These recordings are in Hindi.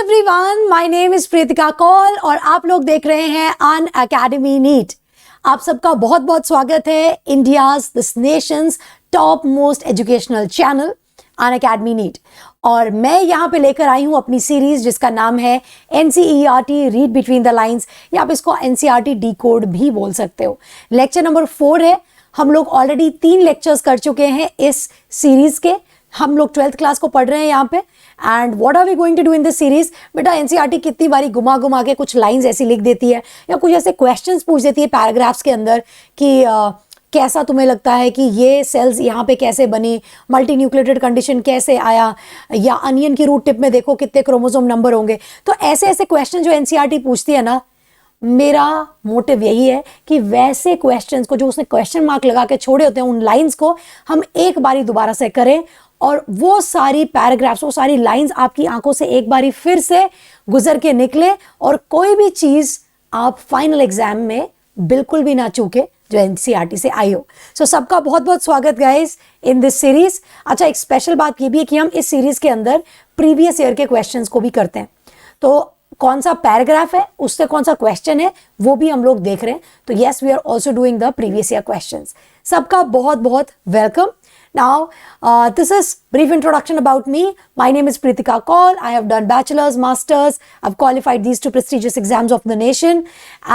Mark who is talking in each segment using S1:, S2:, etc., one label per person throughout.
S1: Everyone, my name is Preetika Kaul और आप लोग देख रहे हैं अन अकेडमी नीट। आप सबका बहुत बहुत स्वागत है India's this nation's top most educational channel Unacademy NEET. और मैं यहाँ पे लेकर आई हूँ अपनी सीरीज जिसका नाम है NCERT read between the lines, या आप इसको एनसीईआरटी डिकोड भी बोल सकते हो। लेक्चर नंबर 4 है। हम लोग ऑलरेडी 3 लेक्चर्स कर चुके हैं इस सीरीज के। हम लोग 12th क्लास को पढ़ रहे हैं यहाँ पे। And what are we going to do in this series? बेटा एनसीईआरटी कितनी बारी घुमा घुमा के कुछ लाइंस ऐसी लिख देती है या कुछ ऐसे क्वेश्चंस पूछ देती है पैराग्राफ्स के अंदर कि कैसा तुम्हें लगता है कि ये सेल्स यहाँ पे कैसे बनी, मल्टी न्यूक्लियोटाइड कंडीशन कैसे आया, या अनियन की रूट टिप में देखो कितने क्रोमोसोम नंबर होंगे। तो ऐसे ऐसे क्वेश्चन जो एनसीईआरटी पूछती है ना, मेरा मोटिव यही है कि वैसे क्वेश्चंस को जो उसने क्वेश्चन मार्क लगा के छोड़े होते हैं उन लाइंस को हम एक बारी दोबारा से करें और वो सारी पैराग्राफ्स, वो सारी लाइंस आपकी आंखों से एक बारी फिर से गुजर के निकले और कोई भी चीज आप फाइनल एग्जाम में बिल्कुल भी ना चूके जो एनसीईआरटी से आई हो। सो सबका बहुत बहुत स्वागत गाइस इन दिस सीरीज। अच्छा, एक स्पेशल बात ये भी है कि हम इस सीरीज के अंदर प्रीवियस ईयर के क्वेश्चंस को भी करते हैं। तो कौन सा पैराग्राफ है, उससे कौन सा क्वेश्चन है, वो भी हम लोग देख रहे हैं। तो yes, we are also doing the previous year questions. सबका बहुत बहुत welcome. Now, this is brief introduction about me. My name is Preetika Kaul. I have done bachelor's, master's. I've qualified these 2 prestigious exams of the nation.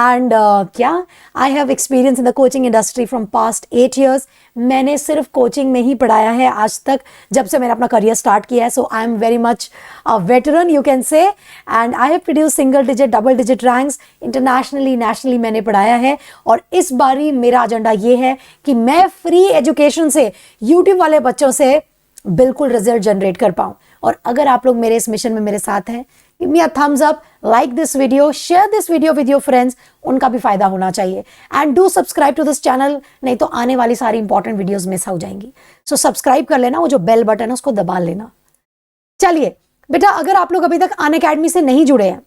S1: And I have experience in the coaching industry from past 8 years. मैंने सिर्फ कोचिंग में ही पढ़ाया है आज तक, जब से मैंने अपना करियर स्टार्ट किया है। So I am very much veteran you can say, and I have produce single digit, double digit ranks internationally, nationally मैंने पढ़ाया है। और इस बारी मेरा एजेंडा ये है कि मैं फ्री एजुकेशन से यूट्यूब वाले बच्चों से बिल्कुल रिजल्ट जनरेट कर पाऊं। और अगर आप लोग मेरे इस मिशन में मेरे साथ हैं, give me a thumbs up, like this video, share this video with your friends, उनका भी फायदा होना चाहिए। And do subscribe to this channel, नहीं तो आने वाली सारी इंपॉर्टेंट वीडियोस मिस हो जाएंगी। सो सब्सक्राइब कर लेना, वो जो बेल बटन है उसको दबा लेना। चलिए बेटा, अगर आप लोग अभी तक अन अकेडमी से नहीं जुड़े हैं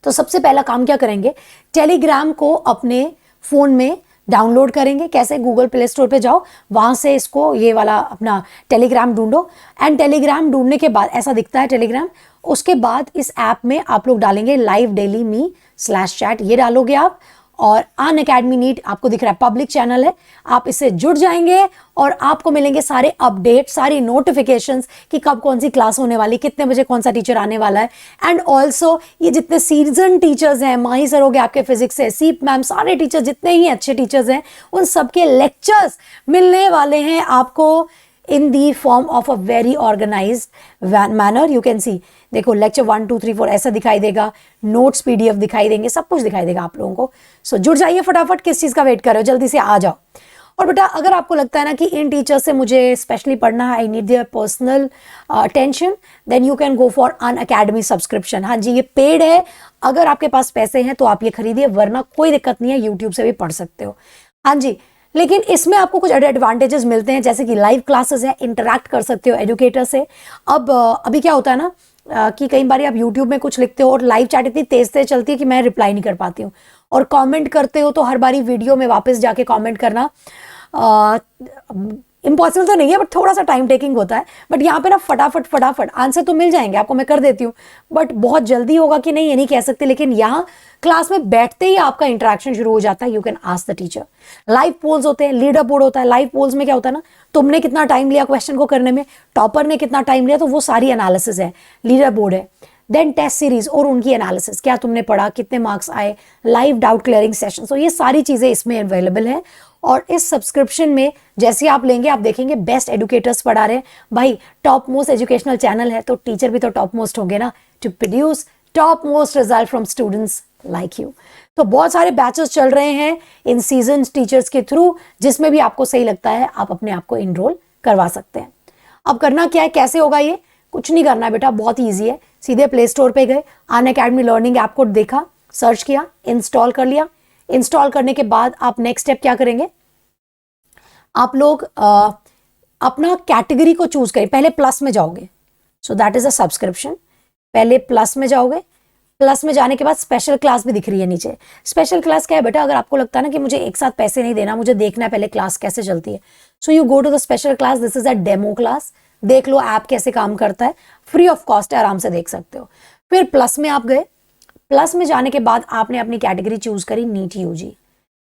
S1: तो सबसे पहला काम क्या करेंगे, टेलीग्राम को अपने फोन में डाउनलोड करेंगे। कैसे? गूगल प्ले स्टोर पे जाओ, वहां से इसको ये वाला अपना टेलीग्राम ढूंढो। एंड टेलीग्राम ढूंढने के बाद ऐसा दिखता है टेलीग्राम, उसके बाद इस ऐप में आप लोग डालेंगे लाइव डेली मी /chat, ये डालोगे आप, और अन अकेडमी नीट आपको दिख रहा है, पब्लिक चैनल है। आप इससे जुड़ जाएंगे और आपको मिलेंगे सारे अपडेट, सारी नोटिफिकेशंस कि कब कौन सी क्लास होने वाली, कितने बजे कौन सा टीचर आने वाला है। एंड ऑल्सो ये जितने सीजन टीचर्स हैं, माही सर हो गए आपके फिजिक्स से, सीप मैम, सारे टीचर्स जितने ही अच्छे टीचर्स हैं, उन सबके लेक्चर्स मिलने वाले हैं आपको in the form of a very organized manner. You can see, देखो लेक्चर 1 2 3 4 ऐसा दिखाई देगा, नोट्स पीडीएफ दिखाई देंगे, सब कुछ दिखाई देगा आप लोगों को। सो जुड़ जाइए फटाफट, किस चीज़ का वेट कर रहे हो, जल्दी से आ जाओ। और बेटा अगर आपको लगता है ना कि इन टीचर्स से मुझे स्पेशली पढ़ना है, I need their personal attention, then you can go for Unacademy subscription. हाँ जी, ये पेड है, अगर आपके पास पैसे हैं तो आप ये खरीदिए, वरना कोई दिक्कत नहीं है, यूट्यूब से भी पढ़ सकते हो। हाँ जी, लेकिन इसमें आपको कुछ एडवांटेजेस मिलते हैं, जैसे कि लाइव क्लासेस है, इंटरैक्ट कर सकते हो एजुकेटर से। अब अभी क्या होता है ना कि कई बार आप यूट्यूब में कुछ लिखते हो और लाइव चैट इतनी तेज तेज चलती है कि मैं रिप्लाई नहीं कर पाती हूँ, और कमेंट करते हो तो हर बारी वीडियो में वापस जाके कमेंट करना इम्पॉसिबल तो नहीं है, बट थोड़ा सा टाइम टेकिंग होता है। बट यहाँ पे ना फटाफट आंसर तो मिल जाएंगे आपको, मैं कर देती हूँ, बट बहुत जल्दी होगा कि नहीं ये नहीं कह सकते। लेकिन यहाँ क्लास में बैठते ही आपका इंटरेक्शन शुरू हो जाता है, you can ask the teacher. Live polls होते हैं, लीडर बोर्ड होता है। लाइव पोल्स में क्या होता है ना, तुमने कितना टाइम लिया क्वेश्चन को करने में, टॉपर ने कितना टाइम लिया, तो वो सारी एनालिसिस है, लीडर बोर्ड है। देन टेस्ट सीरीज और उनकी एनालिसिस, क्या तुमने पढ़ा, कितने मार्क्स आए, लाइव डाउट क्लियरिंग सेशन। तो ये सारी चीजें इसमें अवेलेबल है। और इस सब्सक्रिप्शन में जैसे आप लेंगे, आप देखेंगे बेस्ट एजुकेटर्स पढ़ा रहे हैं। भाई टॉप मोस्ट एजुकेशनल चैनल है तो टीचर भी तो टॉप मोस्ट होंगे ना, to produce top most result from students like you. तो बहुत सारे बैचेस चल रहे हैं इन सीजन टीचर्स के थ्रू, जिसमें भी आपको सही लगता है आप अपने आप को इनरोल करवा सकते हैं। अब करना क्या है, कैसे होगा ये? कुछ नहीं करना है बेटा, बहुत ईजी है। सीधे प्ले स्टोर पे गए, अन अकेडमी लर्निंग ऐप को देखा, सर्च किया, इंस्टॉल कर लिया। इंस्टॉल करने के बाद आप नेक्स्ट स्टेप क्या करेंगे, आप लोग अपना कैटेगरी को चूज करें। पहले प्लस में जाओगे, so that is a subscription. पहले प्लस में जाओगे, प्लस में जाने के बाद स्पेशल क्लास भी दिख रही है नीचे। स्पेशल क्लास क्या है बेटा, अगर आपको लगता है ना कि मुझे एक साथ पैसे नहीं देना, मुझे देखना है पहले क्लास कैसे चलती है, so you go to the special class. This is a demo class, देख लो ऐप कैसे काम करता है, फ्री ऑफ कॉस्ट है, आराम से देख सकते हो। फिर प्लस में आप गए, प्लस में जाने के बाद आपने अपनी कैटेगरी चूज करी नीट यूजी,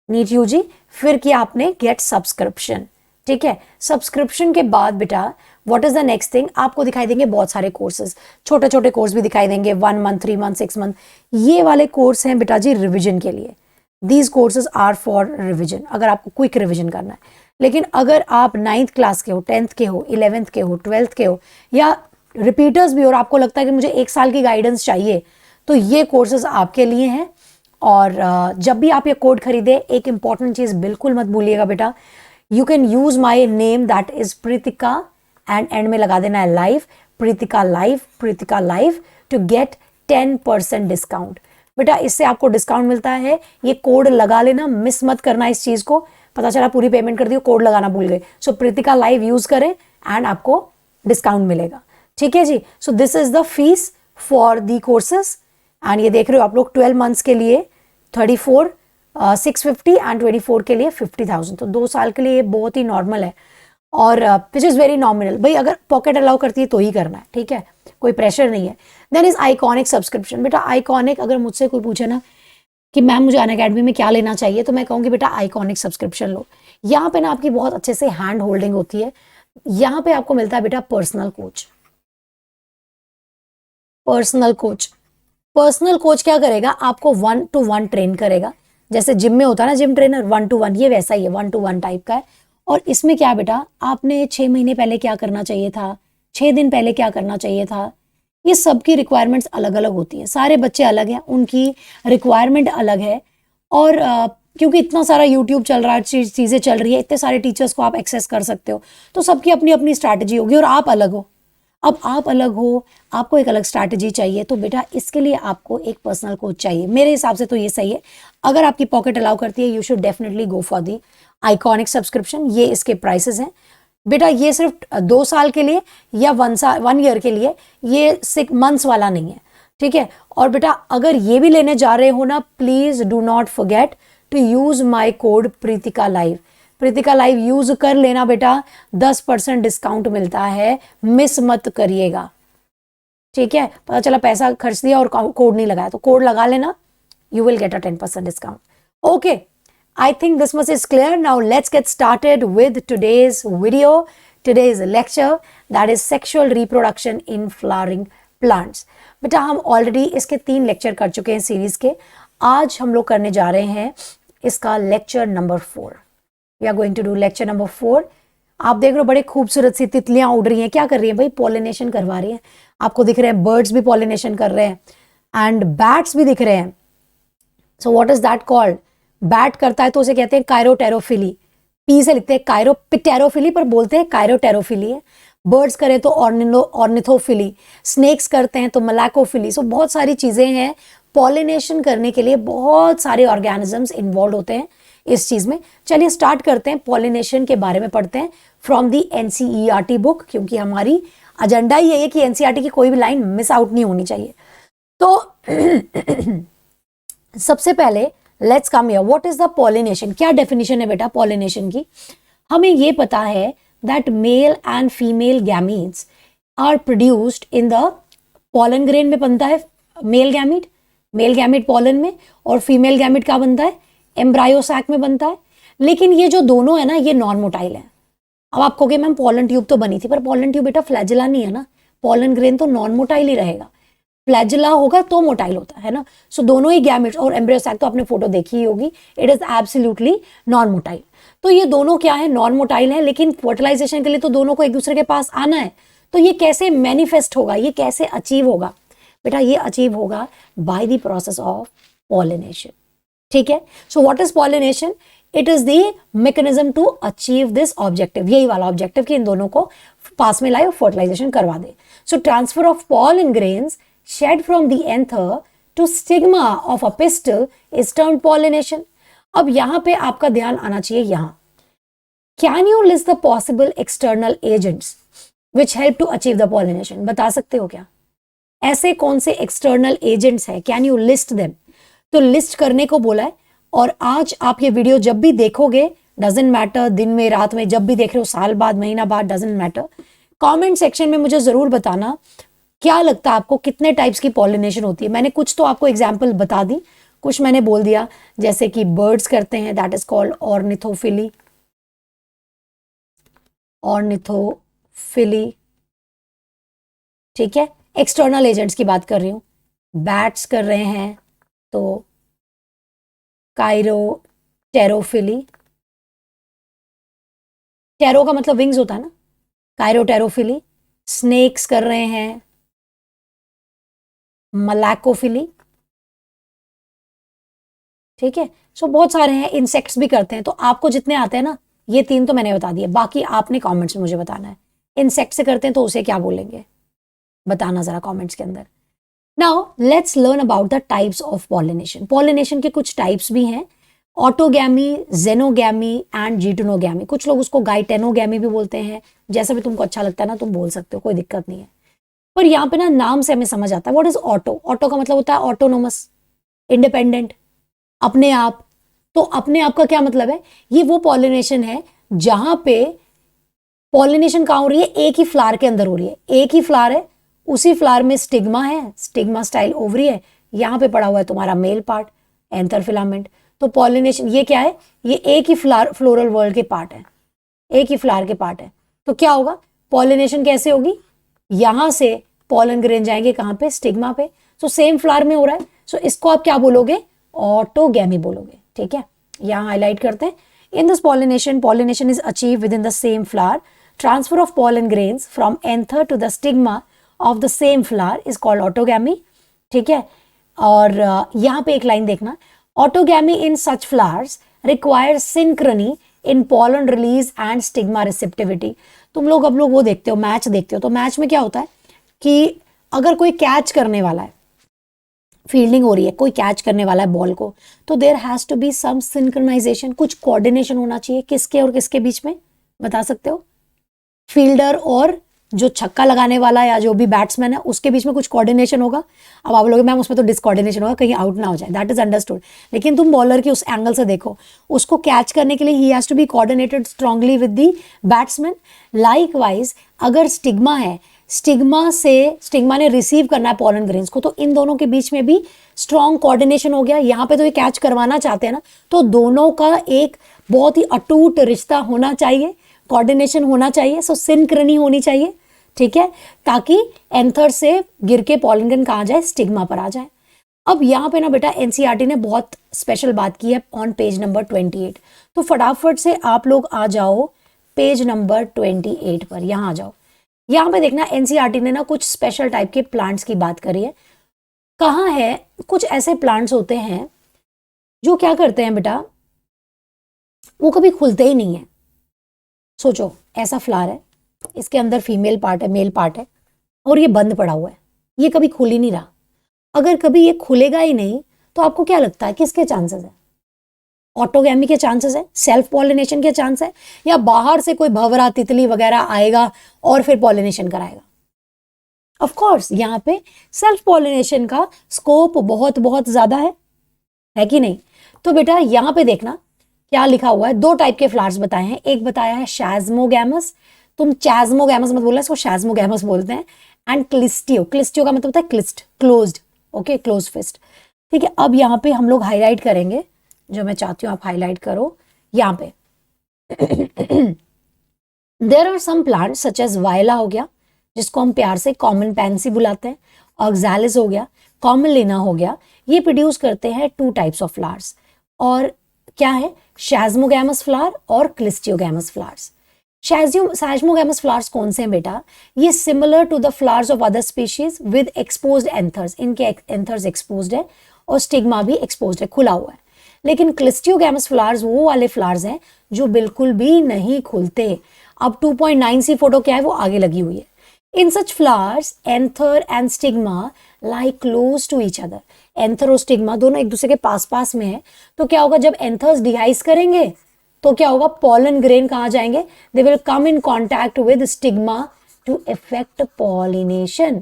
S1: नीट यूजी, फिर किया आपने गेट सब्सक्रिप्शन, ठीक है। सब्सक्रिप्शन के बाद बेटा what is the next thing, आपको दिखाई देंगे बहुत सारे कोर्सेज, छोटे छोटे कोर्स भी दिखाई देंगे, 1 मंथ, 3 मंथ, 6 मंथ, ये वाले कोर्स हैं बेटा जी रिविजन के लिए। These courses are for revision, अगर आपको क्विक रिविजन करना है। लेकिन अगर आप 9th क्लास के हो, 10th के हो, 11th के हो, 12th के हो, या रिपीटर्स भी, और आपको लगता है कि मुझे 1 साल की गाइडेंस चाहिए, तो ये कोर्सेज आपके लिए हैं। और जब भी आप ये कोड खरीदे, एक इंपॉर्टेंट चीज बिल्कुल मत भूलिएगा बेटा, you can use my name that is Pritika and and में लगा देना है live, Pritika live, Pritika live, to get 10% discount. बेटा इससे आपको डिस्काउंट मिलता है, ये कोड लगा लेना, मिस मत करना इस चीज को। पता चला पूरी पेमेंट कर दी, कोड लगाना भूल गए, सो प्रीतिका लाइव यूज करें एंड आपको डिस्काउंट मिलेगा, ठीक है जी। So this is the fees for the courses, and ये देख रहे हो आप लोग 12 मंथ्स के लिए 34,650 एंड 24 के लिए 50,000, तो 2 साल के लिए ये बहुत ही नॉर्मल है, और विच इज वेरी नॉमिनल। भाई अगर पॉकेट अलाउ करती है तो ही करना है, ठीक है, कोई प्रेशर नहीं है। Then is Iconic subscription. बेटा आइकॉनिक, अगर मुझसे कोई पूछे ना कि मैम मुझे अनअकैडमी में क्या लेना चाहिए, तो मैं कहूँगी बेटा आइकॉनिक सब्सक्रिप्शन लो। यहाँ पे ना आपकी बहुत अच्छे से हैंड होल्डिंग होती है, यहाँ पे आपको मिलता है बेटा personal coach. Personal coach, personal coach क्या करेगा, आपको 1-to-1 ट्रेन करेगा, जैसे जिम में होता है ना जिम ट्रेनर 1-to-1, ये वैसा ही है, 1-to-1 टाइप का है। और इसमें क्या बेटा, आपने 6 महीने पहले क्या करना चाहिए था, 6 दिन पहले क्या करना चाहिए था, ये सबकी रिक्वायरमेंट्स अलग अलग होती हैं, सारे बच्चे अलग हैं, उनकी रिक्वायरमेंट अलग है। और क्योंकि इतना सारा यूट्यूब चल रहा है, चीज़ें चल रही है, इतने सारे टीचर्स को आप एक्सेस कर सकते हो, तो सबकी अपनी अपनी स्ट्रैटेजी होगी, और आप अलग हो। अब आप अलग हो, आपको एक अलग स्ट्रैटेजी चाहिए, तो बेटा इसके लिए आपको एक पर्सनल कोच चाहिए। मेरे हिसाब से तो ये सही है, अगर आपकी पॉकेट अलाउ करती है, you should definitely go for the iconic subscription. ये इसके प्राइसेस हैं बेटा, ये सिर्फ 2 साल के लिए या 1 ईयर के लिए, ये 6 मंथ्स वाला नहीं है, ठीक है। और बेटा अगर ये भी लेने जा रहे हो ना, please do not forget to use my code Pritika live. Pritika live use कर लेना बेटा, 10% डिस्काउंट मिलता है, मिस मत करिएगा, ठीक है। पता चला पैसा खर्च दिया और कोड नहीं लगाया, तो कोड लगा लेना, you will get a 10% discount. Okay, I think this much is clear. Now let's get started with today's video, today's lecture, that is sexual reproduction in flowering plants. बेटा हम ऑलरेडी इसके 3 लेक्चर कर चुके हैं सीरीज के, आज हम लोग करने जा रहे हैं इसका lecture number 4। We are going to do lecture number 4. आप देख रहे हो बड़े खूबसूरत सी तितलियां उड़ रही हैं, क्या कर रही हैं भाई, पॉलिनेशन करवा रही हैं। आपको दिख रहे हैं बर्ड्स भी पॉलिनेशन कर रहे हैं, एंड बैट्स भी दिख रहे हैं। सो what is that called, bat करता है तो उसे कहते हैं कायरोटेरोफिली, पी से लिखते हैं कायरोपिटेरोफिली पर बोलते हैं कायरोटेरोफिली है। बर्ड्स करें तो ऑर्निथोफिली, स्नेक्स करते हैं तो मलाकोफिली। सो बहुत सारी चीजें हैं, पॉलिनेशन करने के लिए बहुत सारे ऑर्गेनिजम्स इन्वॉल्व होते हैं इस चीज में। चलिए स्टार्ट करते हैं, पॉलिनेशन के बारे में पढ़ते हैं फ्रॉम दी एनसीईआरटी बुक, क्योंकि हमारी एजेंडा ही है कि एनसीईआरटी की कोई भी लाइन मिस आउट नहीं होनी चाहिए। तो सबसे पहले let's come here, what is the pollination, क्या डेफिनेशन है बेटा पॉलिनेशन की। हमें ये पता है that male and female gametes are produced in the pollen grain में बनता है मेल गैमीट पॉलन में, और फीमेल गैमीट क्या बनता है, एम्ब्रायो सैक में बनता है। लेकिन ये जो दोनों है ना, ये नॉन मोटाइल है। अब आप कहोगे मैम पॉलन ट्यूब तो बनी थी, पर पॉलन ट्यूब बेटा फ्लैजिला नहीं है ना, पॉलन ग्रेन तो नॉन मोटाइल ही रहेगा, फ्लैजिला होगा तो मोटाइल होता है ना। सो दोनों ही गैमेट्स, और एम्ब्रियो सैक तो आपने फोटो देखी ही होगी, it is absolutely non motile. तो ये दोनों क्या है, नॉन मोटाइल है, लेकिन फर्टिलाइजेशन के लिए तो दोनों को एक दूसरे के पास आना है। तो ये कैसे मैनिफेस्ट होगा, ये कैसे अचीव होगा बेटा, ये अचीव होगा by the process of pollination, ठीक है। So what is pollination, it is the mechanism to achieve this objective, यही वाला ऑब्जेक्टिव कि इन दोनों को पास में लाए और फर्टिलाइजेशन करवा दे। So transfer of pollen grains shed from the anther to stigma of a pistil is termed pollination. अब यहां पे आपका ध्यान आना चाहिए, यहां can you list the possible external agents which help to achieve the pollination, बता सकते हो क्या, ऐसे कौन से external agents है, can you list them। तो लिस्ट करने को बोला है, और आज आप ये वीडियो जब भी देखोगे, डजेंट मैटर दिन में रात में, जब भी देख रहे हो, साल बाद महीना बाद, डजेंट मैटर, कमेंट सेक्शन में मुझे जरूर बताना क्या लगता है आपको कितने टाइप्स की पॉलिनेशन होती है? मैंने कुछ तो आपको एग्जाम्पल बता दी, कुछ मैंने बोल दिया, जैसे कि बर्ड्स करते हैं, that is called ornithophily, ornithophily, ठीक है। एक्सटर्नल एजेंट्स की बात कर रही हूं, बैट्स कर रहे हैं तो काइरोटेरोफिली, टेरो का मतलब विंग्स होता है ना, काइरोटेरोफिली। स्नेक्स कर रहे हैं मलाकोफिली, ठीक है। सो बहुत सारे हैं, इंसेक्ट्स भी करते हैं। तो आपको जितने आते हैं ना, ये 3 तो मैंने बता दिए, बाकी आपने कमेंट्स में मुझे बताना है। इंसेक्ट से करते हैं तो उसे क्या बोलेंगे, बताना जरा कमेंट्स के अंदर। Now let's learn about the types of pollination. Pollination के कुछ टाइप्स भी हैं, ऑटोगैमी, जेनोगैमी एंड जीटोनोगैमी। कुछ लोग उसको गाइटेनोगैमी भी बोलते हैं, जैसा भी तुमको अच्छा लगता है ना तुम बोल सकते हो, कोई दिक्कत नहीं है। पर यहाँ पे ना नाम से हमें समझ आता है व्हाट इज ऑटो। ऑटो का मतलब होता है ऑटोनोमस, इंडिपेंडेंट, अपने आप। तो अपने आप का क्या मतलब है, ये वो पॉलिनेशन है जहां पे पॉलिनेशन कहां हो रही है, एक ही फ्लावर के अंदर हो रही है। एक ही फ्लावर है, उसी फ्लावर में स्टिग्मा है, स्टिग्मा स्टाइल ओवरी है, यहां पे पड़ा हुआ है तुम्हारा मेल पार्ट, एंथर फिलामेंट। तो पॉलिनेशन ये क्या है, ये एक ही फ्लावर, फ्लोरल वर्ल्ड के पार्ट है, एक ही फ्लावर के पार्ट है। तो क्या होगा, पॉलिनेशन कैसे होगी, यहां से पॉलन ग्रेन जाएंगे कहां पे, स्टिग्मा पे। सो सेम फ्लावर में हो रहा है, सो इसको आप क्या बोलोगे, ऑटोगैमी बोलोगे, ठीक है। यहां हाईलाइट करते हैं, in this pollination is achieve with in the same flower. Transfer of pollen grains from anther to the stigma of the same flower is called autogamy, ठीक है। और यहां पे एक लाइन देखना, autogamy in such flowers requires synchrony in pollen release and stigma receptivity। तुम लोग अब लोग वो देखते हो, मैच देखते हो, तो मैच में क्या होता है कि अगर कोई कैच करने वाला है, फील्डिंग हो रही है, कोई कैच करने वाला है बॉल को, तो there has to be some synchronization, कुछ कोऑर्डिनेशन होना चाहिए। किसके और किसके बीच में, बता सकते हो, फील्डर और जो छक्का लगाने वाला या जो भी बैट्समैन है उसके बीच में कुछ कोऑर्डिनेशन होगा। अब आप लोग मैम उसमें तो डिसकोऑर्डिनेशन होगा, कहीं आउट ना हो जाए, दैट इज अंडरस्टूड। लेकिन तुम बॉलर की उस एंगल से देखो, उसको कैच करने के लिए he has to be coordinated strongly with the batsman. Likewise अगर स्टिग्मा है, स्टिग्मा ने रिसीव करना है पॉलन ग्रेन्स को, तो इन दोनों के बीच में भी स्ट्रॉन्ग कोऑर्डिनेशन हो गया। यहाँ पे तो ये कैच करवाना चाहते हैं ना, तो दोनों का एक बहुत ही अटूट रिश्ता होना चाहिए, कोऑर्डिनेशन होना चाहिए, सो सिंक्रनी होनी चाहिए, ठीक है, ताकि एंथर से गिर के पॉलन ग्रेन कहाँ जाए, स्टिग्मा पर आ जाए। अब यहाँ पे ना बेटा एनसीईआरटी ने बहुत स्पेशल बात की है ऑन पेज नंबर 28। तो फटाफट से आप लोग आ जाओ पेज नंबर 28 पर, यहाँ आ जाओ। यहाँ पे देखना एनसीईआरटी ने ना कुछ स्पेशल टाइप के प्लांट्स की बात करी है। कहाँ है, कुछ ऐसे प्लांट्स होते हैं जो क्या करते हैं बेटा, वो कभी खुलते ही नहीं है। सोचो ऐसा फ्लावर है, इसके अंदर फीमेल पार्ट है, मेल पार्ट है, और ये बंद पड़ा हुआ है, ये कभी खुल ही नहीं रहा। अगर कभी ये खुलेगा ही नहीं तो आपको क्या लगता है किसके चांसेस है, ऑटोगैमी के चांसेस है, सेल्फ पॉलिनेशन के चांस है, या बाहर से कोई भंवरा तितली वगैरह आएगा और फिर पॉलिनेशन कराएगा। ऑफ कोर्स यहाँ पे सेल्फ पॉलिनेशन का स्कोप बहुत बहुत ज्यादा है कि नहीं। तो बेटा यहाँ पे देखना क्या लिखा हुआ है, 2 टाइप के फ्लावर्स बताए हैं। एक बताया है शैज़मोगैमस, तुम चैज़मोगैमस मत बोलना, इसको शैज़मोगैमस बोलते हैं। एंड क्लिस्टियो, क्लिस्टियो का मतलब होता है क्लिस्ट, क्लोज्ड, ओके, क्लोज फिस्ट, ठीक है। अब यहाँ पे हम लोग हाईलाइट करेंगे, जो मैं चाहती हूँ आप हाईलाइट करो यहाँ पे। There are some plants such as Viola हो गया, जिसको हम प्यार से कॉमन पैंसी बुलाते हैं, ऑक्सैलिस हो गया, कॉमन लेना हो गया, ये प्रोड्यूस करते हैं 2 टाइप्स ऑफ फ्लावर्स। और क्या है, शैज़मोगैमस फ्लावर और क्लिस्टियोगैमस फ्लावर्स। शैज़मोगैमस फ्लावर्स कौन से हैं बेटा, ये similar to the flowers of other species with exposed anthers, इनके एंथर्स एक्सपोज्ड है और स्टिग्मा भी एक्सपोज्ड है, खुला हुआ है। लेकिन क्लिस्टियोगैमस फ्लावर्स वो वाले फ्लावर्स हैं जो बिल्कुल भी नहीं खुलते। अब 2.9c फोटो क्या है, वो आगे लगी हुई है। In such flowers anther and stigma lie close to each other, anther और स्टिग्मा दोनों एक दूसरे के पास पास में है। तो क्या होगा, जब एंथर्स डिहाइस करेंगे तो क्या होगा, पॉलन ग्रेन कहाँ जाएंगे, they will come in contact with stigma to effect pollination.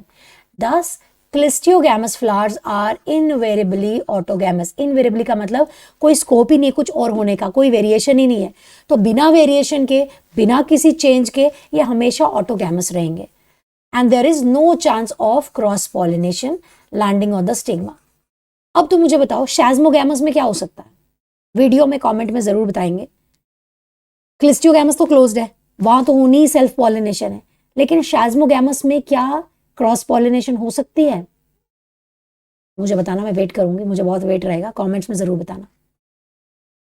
S1: Thus cleistogamous flowers are invariably autogamous. Invariably का मतलब कोई स्कोप ही नहीं, कुछ और होने का कोई वेरिएशन ही नहीं है। तो बिना वेरिएशन के, बिना किसी चेंज के, ये हमेशा ऑटोगैमस रहेंगे। and there is no chance of cross pollination landing on the stigma. अब तुम मुझे बताओ शाज़्मोगैमस में क्या हो सकता है, वीडियो में कमेंट में जरूर बताएंगे। क्लिस्टियोगैमस तो क्लोज्ड है, वहां तो होनी ही सेल्फ पॉलिनेशन है, लेकिन शाज़्मोगैमस में क्या क्रॉस पॉलिनेशन हो सकती है? मुझे बताना, मैं वेट करूंगी, मुझे बहुत वेट रहेगा, कमेंट्स में जरूर बताना,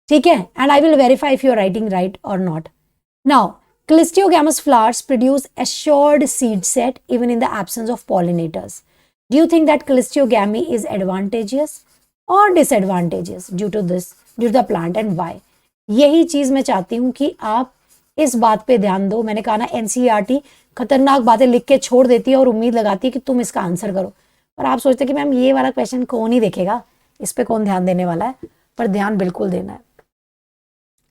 S1: ठीक है? And I will verify if you are writing right और not. Now cleistogamous flowers produce assured seed set even in the absence of pollinators. Do you think that clistiogamy is advantageous or disadvantageous due to the plant, and why? यही चीज मैं चाहती हूं कि आप इस बात पे ध्यान दो। मैंने कहा ना एनसीईआरटी खतरनाक बातें लिख के छोड़ देती है और उम्मीद लगाती है कि तुम इसका आंसर करो, और आप सोचते कि मैम ये वाला क्वेश्चन कौन ही देखेगा, इस पे कौन ध्यान देने वाला है, पर ध्यान बिल्कुल देना है।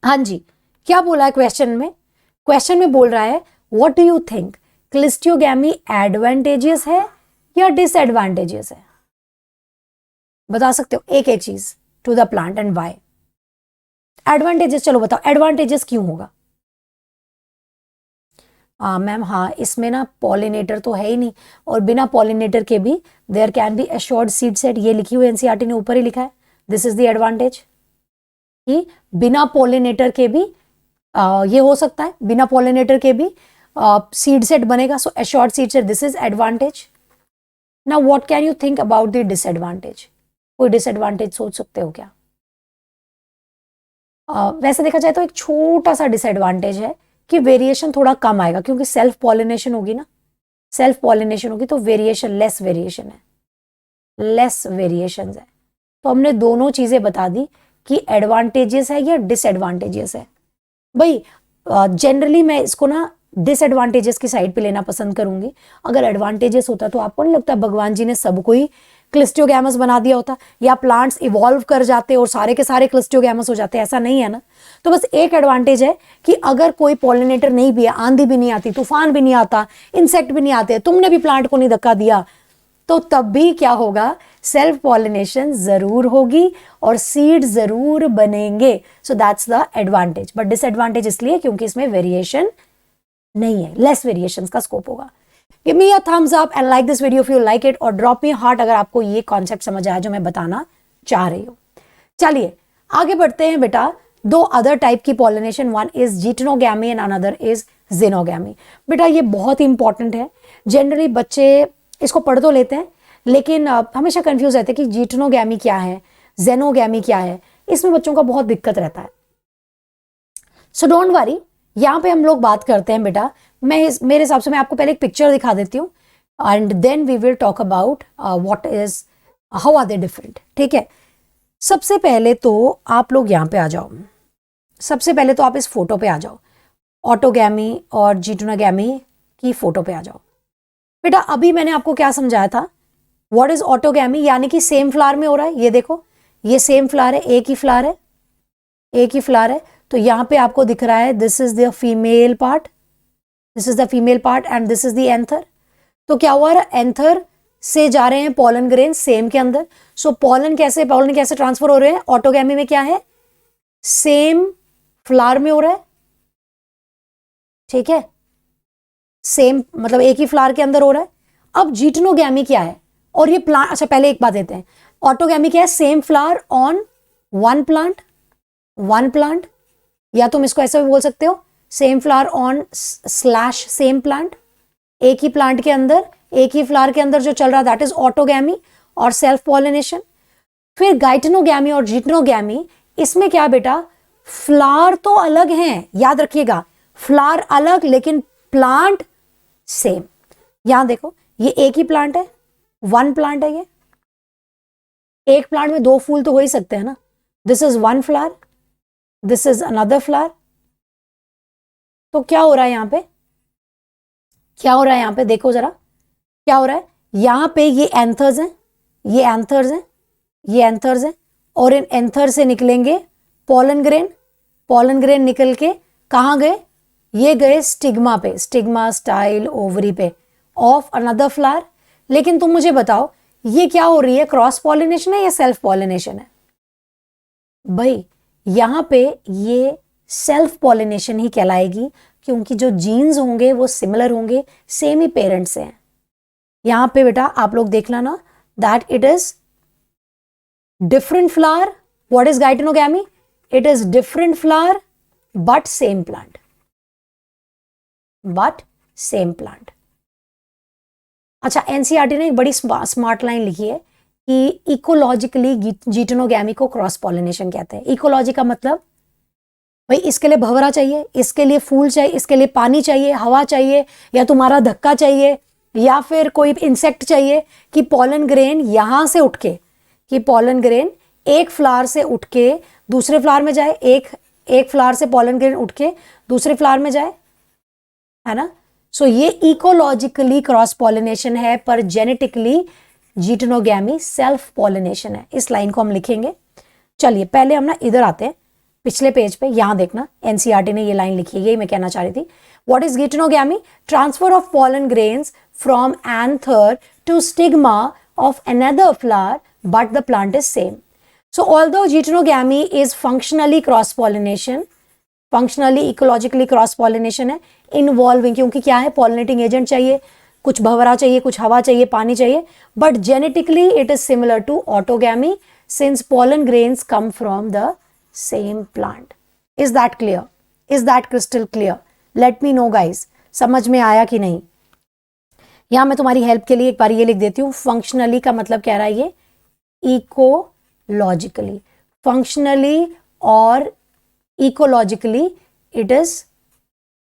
S1: हाँ जी, क्या बोला है क्वेश्चन में? क्वेश्चन में बोल रहा है what do you think, cleistogamy advantageous है या डिसएडवांटेजियस है? बता सकते हो एक एक चीज to the plant and why. Advantages, चलो बताओ एडवांटेजेस क्यों होगा? मैम हाँ, इसमें ना पॉलिनेटर तो है ही नहीं, और बिना पॉलिनेटर के भी there can be assured seed set, ये लिखी हुई एनसीईआरटी ने ऊपर ही लिखा है। दिस इज द एडवांटेज कि बिना पॉलिनेटर के भी ये हो सकता है, बिना पॉलिनेटर के भी सीड सेट बनेगा, so assured seed set, this is advantage. Now what can you think about the disadvantage? कोई डिसएडवांटेज सोच सकते हो क्या? वैसे देखा जाए तो एक छोटा सा डिसएडवांटेज है कि वेरिएशन थोड़ा कम आएगा, क्योंकि सेल्फ पॉलिनेशन होगी ना, सेल्फ पॉलिनेशन होगी तो वेरिएशन, लेस वेरिएशन है, लेस वेरिएशन है। तो हमने दोनों चीजें बता दी कि एडवांटेजेस है या डिसएडवांटेजेस है। भाई जनरली मैं इसको ना डिसएडवांटेजेस की साइड पे लेना पसंद करूंगी। अगर एडवांटेजेस होता तो आपको नहीं लगता भगवान जी ने सबको ही क्लिस्टियोगैमस बना दिया होता, या प्लांट्स इवॉल्व कर जाते और सारे के सारे क्लिस्टियोगैमस हो जाते? ऐसा नहीं है ना। तो बस एक एडवांटेज है कि अगर कोई पॉलिनेटर नहीं भी है, आंधी भी नहीं आती, तूफान भी नहीं आता, इंसेक्ट भी नहीं आते, तुमने भी प्लांट को नहीं धक्का दिया, तो तब भी क्या होगा, सेल्फ पॉलिनेशन जरूर होगी और सीड जरूर बनेंगे। So that's the advantage. But disadvantage इसलिए क्योंकि इसमें वेरिएशन नहीं है, लेस वेरिएशन का स्कोप होगा। Give me a thumbs up and like this video if you like it, और ड्रॉप मी हार्ट अगर आपको ये कॉन्सेप्ट समझ आया जो मैं बताना चाह रही हूँ। चलिए आगे बढ़ते हैं बेटा। दो अदर टाइप की pollination, one is geitonogamy and another is xenogamy. बेटा ये बहुत ही इंपॉर्टेंट है, जनरली बच्चे इसको पढ़ तो लेते हैं लेकिन हमेशा कंफ्यूज रहते हैं कि जीटनोगैमी क्या है, जेनोगैमी क्या है, इसमें बच्चों का बहुत दिक्कत रहता है। सो डोंट वरी, यहाँ पे हम लोग बात करते हैं बेटा, मेरे हिसाब से मैं आपको पहले एक पिक्चर दिखा देती हूँ and then we will talk about what is, how are they different, ठीक है? सबसे पहले तो आप लोग यहाँ पे आ जाओ, सबसे पहले तो आप इस फोटो पे आ जाओ, ऑटोगैमी और जीटोनोगैमी की फोटो पे आ जाओ। बेटा अभी मैंने आपको क्या समझाया था, व्हाट इज ऑटोगैमी, यानी कि सेम फ्लावर में हो रहा है। ये देखो, ये सेम फ्लावर है, एक ही फ्लावर है, एक ही फ्लावर है। तो यहाँ पे आपको दिख रहा है this is the female part, this is the female part and this is the anther. तो क्या हुआ, एंथर से जा रहे हैं पॉलन ग्रेन सेम के अंदर। सो पॉलन कैसे ट्रांसफर हो रहे हैं? ऑटोगैमी में क्या है, सेम फ्लावर में हो रहा है, ठीक है, सेम मतलब एक ही फ्लावर के अंदर हो रहा है। अब जीटनोगैमी क्या है, और ये प्लांट, अच्छा पहले एक बात देते हैं, ऑटोगैमी क्या है, same flower on one plant, one plant, या तुम इसको ऐसे भी बोल सकते हो same flower on slash same plant, एक ही प्लांट के अंदर एक ही फ्लावर के अंदर जो चल रहा, दैट इज ऑटोगैमी और सेल्फ पॉलिनेशन। फिर गाइटनोगैमी और जीटनोगैमी, इसमें क्या बेटा, फ्लावर तो अलग हैं, याद रखिएगा, फ्लावर अलग लेकिन प्लांट सेम। यहां देखो, ये एक ही प्लांट है, वन प्लांट है, ये एक प्लांट में दो फूल तो हो ही सकते हैं ना। This is one flower, this is another flower. तो क्या हो रहा है यहां पे, क्या हो रहा है यहां पे, देखो जरा क्या हो रहा है। यहां पे ये एंथर्स हैं, ये एंथर्स हैं, ये एंथर्स हैं, और इन एंथर से निकलेंगे पॉलन ग्रेन, पॉलन ग्रेन निकल के कहां गए, ये गए स्टिग्मा पे, स्टिग्मा स्टाइल ओवरी पे ऑफ अनदर फ्लावर। लेकिन तुम मुझे बताओ ये क्या हो रही है, क्रॉस पॉलिनेशन है या सेल्फ पॉलिनेशन है? भाई यहां पे ये सेल्फ पॉलिनेशन ही कहलाएगी, क्योंकि जो जीन्स होंगे वो सिमिलर होंगे, सेम ही पेरेंट्स से हैं, यहां पे बेटा आप लोग देख लेना that it is different flower. What is gytonogamy? It is different flower but same plant. But same plant. अच्छा, एनसीईआरटी ने एक बड़ी स्मार्ट लाइन लिखी है कि इकोलॉजिकली जीटोनोगैमी को क्रॉस पॉलिनेशन कहते हैं. इकोलॉजी का मतलब भाई इसके लिए भंवरा चाहिए, इसके लिए फूल चाहिए, इसके लिए पानी चाहिए, हवा चाहिए, या तुम्हारा धक्का चाहिए, या फिर कोई इंसेक्ट चाहिए कि पॉलन ग्रेन यहां से उठ के, कि पॉलन ग्रेन एक फ्लावर से उठ के दूसरे फ्लावर में जाए, एक फ्लावर से पॉलन ग्रेन उठ के दूसरे फ्लावर में जाए, है ना. सो ये इकोलॉजिकली क्रॉस पॉलिनेशन है, पर जेनेटिकली जीटोनोगैमी सेल्फ पॉलिनेशन है. इस लाइन को हम लिखेंगे. चलिए पहले हम ना इधर आते हैं पिछले पेज पे. यहां देखना एनसीईआरटी ने ये लाइन लिखी है, यही मैं कहना चाह रही थी. What is geitonogamy? Transfer of pollen grains from anther to stigma of another flower but the plant is same. So although जीटोनोगैमी is functionally cross pollination, functionally ecologically cross pollination है, involving, क्योंकि क्या है, pollinating agent चाहिए, कुछ भंवरा चाहिए, कुछ हवा चाहिए, पानी चाहिए, but genetically it is similar to autogamy since pollen grains come from the same plant. Is that clear? Is that crystal clear? Let me know guys, समझ में आया कि नहीं. यहां मैं तुम्हारी हेल्प के लिए एक बार ये लिख देती हूं. फंक्शनली का मतलब कह रहा है ये इकोलॉजिकली. फंक्शनली और ecologically it is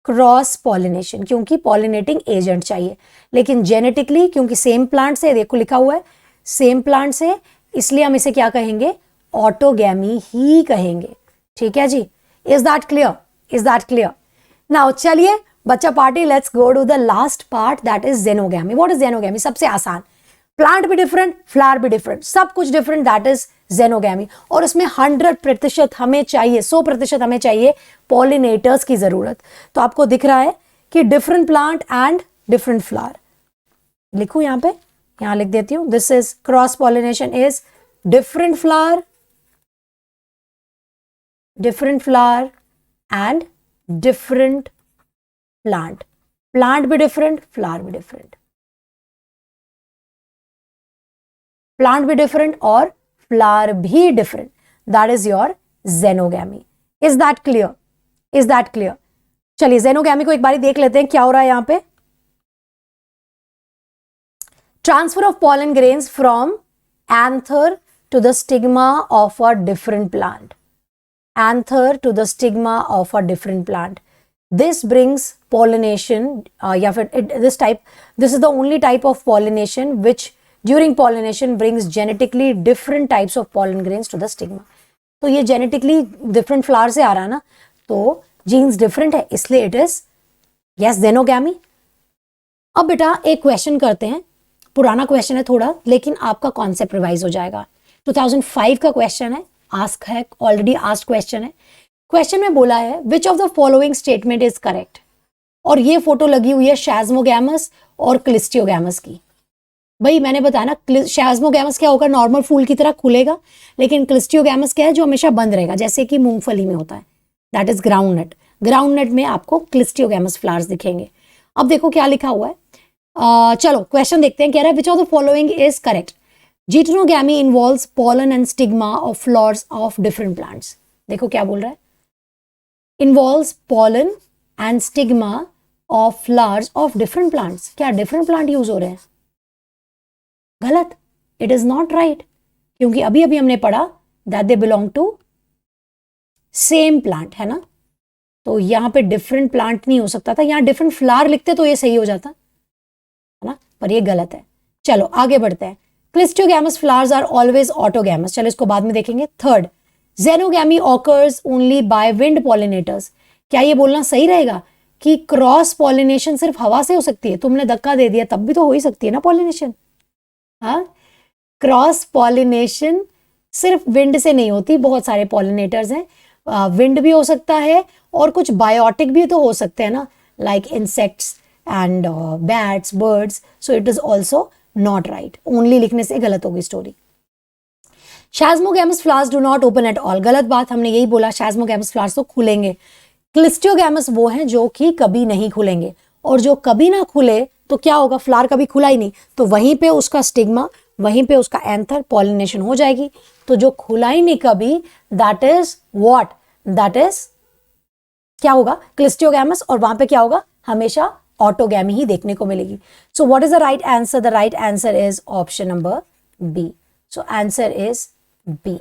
S1: cross pollination, क्योंकि पॉलिनेटिंग एजेंट चाहिए. लेकिन जेनेटिकली क्योंकि सेम प्लांट से, देखो लिखा हुआ है सेम प्लांट से, इसलिए हम इसे क्या कहेंगे, ऑटोगैमी ही कहेंगे. ठीक है जी. Is that clear? Is that clear? Now चलिए बच्चा party, let's go to the last part that is xenogamy. What is xenogamy? सबसे आसान. प्लांट भी डिफरेंट, फ्लावर भी डिफरेंट, सब कुछ डिफरेंट, दैट इज जेनोगैमी. और इसमें 100% हमें चाहिए, 100% हमें चाहिए पॉलिनेटर्स की जरूरत. तो आपको दिख रहा है कि different plant and different flower. लिखूं यहां पे, यहां लिख देती हूं. This is cross pollination is different flower and different plant. Plant भी डिफरेंट, फ्लावर भी डिफरेंट. प्लांट भी डिफरेंट और फ्लावर भी different. That is your xenogamy. Is that clear? Is that clear? चलिए जेनोगैमी को एक बार देख लेते हैं क्या हो रहा है यहां पे. Transfer of pollen grains from anther to the stigma of a different plant. Anther to the stigma of a different plant. This brings pollination, this is the only type of pollination which during pollination brings genetically different types of pollen grains to the stigma. तो ये genetically different flower से आ रहा है ना, तो genes different है, इसलिए it is yes xenogamy. अब बेटा एक क्वेश्चन करते हैं, पुराना क्वेश्चन है थोड़ा, लेकिन आपका कॉन्सेप्ट रिवाइज हो जाएगा. 2005 का क्वेश्चन है, आस्क है, ऑलरेडी आस्क्ड क्वेश्चन है. क्वेश्चन में बोला है which of the following statement is correct. और ये फोटो लगी हुई है शाज़मोगैमस और क्लिस्टियोगैमस की. भाई मैंने बताया ना, शाज़मोगैमस क्या होगा, नॉर्मल फूल की तरह खुलेगा, लेकिन क्लिस्टियोगैमस क्या है, जो हमेशा बंद रहेगा, जैसे कि मूंगफली में होता है, that is groundnut. Groundnut में आपको क्लिस्टियोगैमस फ्लावर्स दिखेंगे. अब देखो क्या लिखा हुआ है. चलो क्वेश्चन देखते हैं. कह रहा है which of the following is correct. Geitonogamy involves pollen and stigma of flowers of different plants. देखो क्या बोल रहा है, involves pollen and stigma of flowers of different plants. क्या different plant यूज हो रहे हैं? गलत. It is not right. क्योंकि अभी अभी हमने पढ़ा that they belong to same plant, है ना. तो यहां पे different plant नहीं हो सकता था, यहां different flower लिखते तो ये सही हो जाता, है ना, पर ये गलत है. चलो आगे बढ़ते हैं. Clistiogamous flowers are always autogamous. चलो इसको बाद में देखेंगे. Third, Xenogamy occurs only by wind pollinators. क्या ये बोलना सही रहेगा कि क्रॉस पॉलिनेशन सिर्फ हवा से हो सकती है? तुमने धक्का दे दिया तब भी तो हो ही सकती है ना पॉलिनेशन. हाँ, क्रॉस पॉलिनेशन सिर्फ विंड से नहीं होती, बहुत सारे पॉलिनेटर्स हैं. विंड भी हो सकता है और कुछ बायोटिक भी तो हो सकते हैं ना, like insects and bats, birds. So it is also not right. Only लिखने से गलत होगी story. Chasmogamous flowers do not open at all. गलत बात, हमने यही बोला, शाज़मोगैमस फ्लावर्स तो खुलेंगे. क्लिस्टियोगैमस वो हैं जो कि कभी नहीं खुलेंगे, और जो कभी ना खुले तो क्या होगा, फ्लावर कभी खुला ही नहीं, तो वहीं पे उसका स्टिग्मा, वहीं पे उसका एंथर, पॉलिनेशन हो जाएगी। तो जो खुला ही नहीं कभी, that is what, that is क्या होगा, क्लिस्टियोगैमस, और वहां पे क्या होगा, हमेशा ऑटोगैमी ही देखने को मिलेगी। So what is the right answer, the right answer is option number B. So answer is B.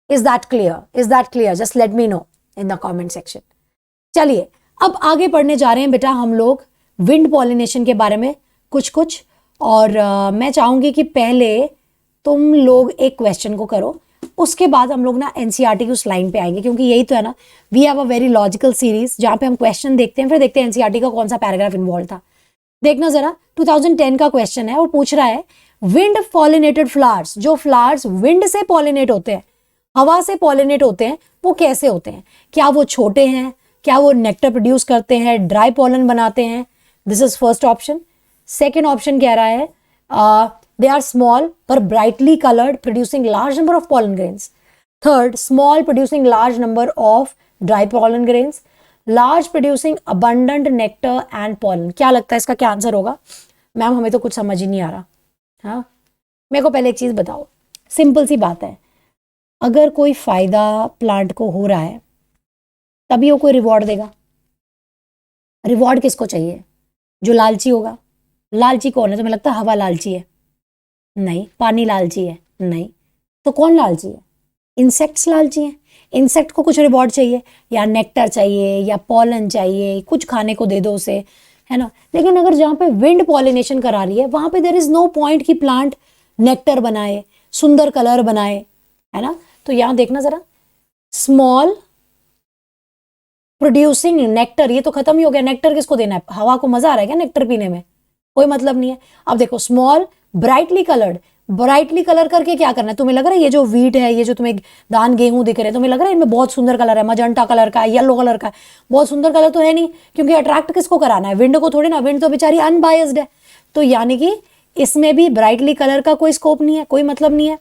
S1: Is that clear, is that clear, just let me know in the comment section. चलिए अब आगे पढ़ने जा रहे हैं बेटा हम लोग विंड पॉलिनेशन के बारे में कुछ कुछ, और मैं चाहूंगी कि पहले तुम लोग एक क्वेश्चन को करो, उसके बाद हम लोग ना एनसीईआरटी की उस लाइन पे आएंगे, क्योंकि यही तो है ना, we have a very logical series जहां पे हम क्वेश्चन देखते हैं, फिर देखते हैं एनसीईआरटी का कौन सा पैराग्राफ इन्वॉल्व था। देखना जरा, 2010 का क्वेश्चन है और पूछ रहा है विंड पॉलिनेटेड फ्लावर्स, जो फ्लावर्स विंड से पॉलिनेट होते हैं, हवा से पॉलिनेट होते हैं, वो कैसे होते हैं, क्या वो छोटे हैं, क्या वो नेक्टर प्रोड्यूस करते हैं, ड्राई पॉलन बनाते हैं। This is first option. Second option कह रहा है they are small but brightly colored producing large number of pollen grains. Third, small producing large number of dry pollen grains. Large producing abundant nectar and pollen. क्या लगता है इसका क्या आंसर होगा? मैम हमें तो कुछ समझ ही नहीं आ रहा। हाँ, मेरे को पहले एक चीज बताओ, सिंपल सी बात है, अगर कोई फायदा प्लांट को हो रहा है तभी वो कोई रिवॉर्ड देगा। रिवॉर्ड किसको चाहिए? जो लालची होगा। लालची कौन है? तुम्हें लगता है हवा लालची है? नहीं। पानी लालची है? नहीं। तो कौन लालची है? इंसेक्ट्स लालची हैं। इंसेक्ट को कुछ रिवॉर्ड चाहिए, या नेक्टर चाहिए, या पॉलन चाहिए, कुछ खाने को दे दो उसे, है ना। लेकिन अगर जहाँ पे विंड पॉलिनेशन करा रही है वहां पे देयर इज नो पॉइंट कि प्लांट नेक्टर बनाए, सुंदर कलर बनाए, है ना। तो यहां देखना जरा, स्मॉल प्रोड्यूसिंग नेक्टर, ये तो खत्म ही हो गया। नेक्टर किसको देना है? हवा को मजा आ रहा है क्या नेक्टर पीने में? कोई मतलब नहीं है। अब देखो, small brightly coloured, brightly colour करके क्या करना है? तुम्हें लग रहा है ये जो वीट है, ये जो तुम्हें धान गेहूं दिख रहे हैं, तुम्हें लग रहा है इनमें बहुत सुंदर कलर है, मजंटा कलर का है, येलो कलर का है? बहुत सुंदर कलर तो है नहीं, क्योंकि अट्रैक्ट किसको कराना है? विंड को थोड़ी ना। विंड तो बेचारी अनबायस्ड है। तो यानी कि इसमें भी ब्राइटली कलर का कोई स्कोप नहीं है, कोई मतलब नहीं है।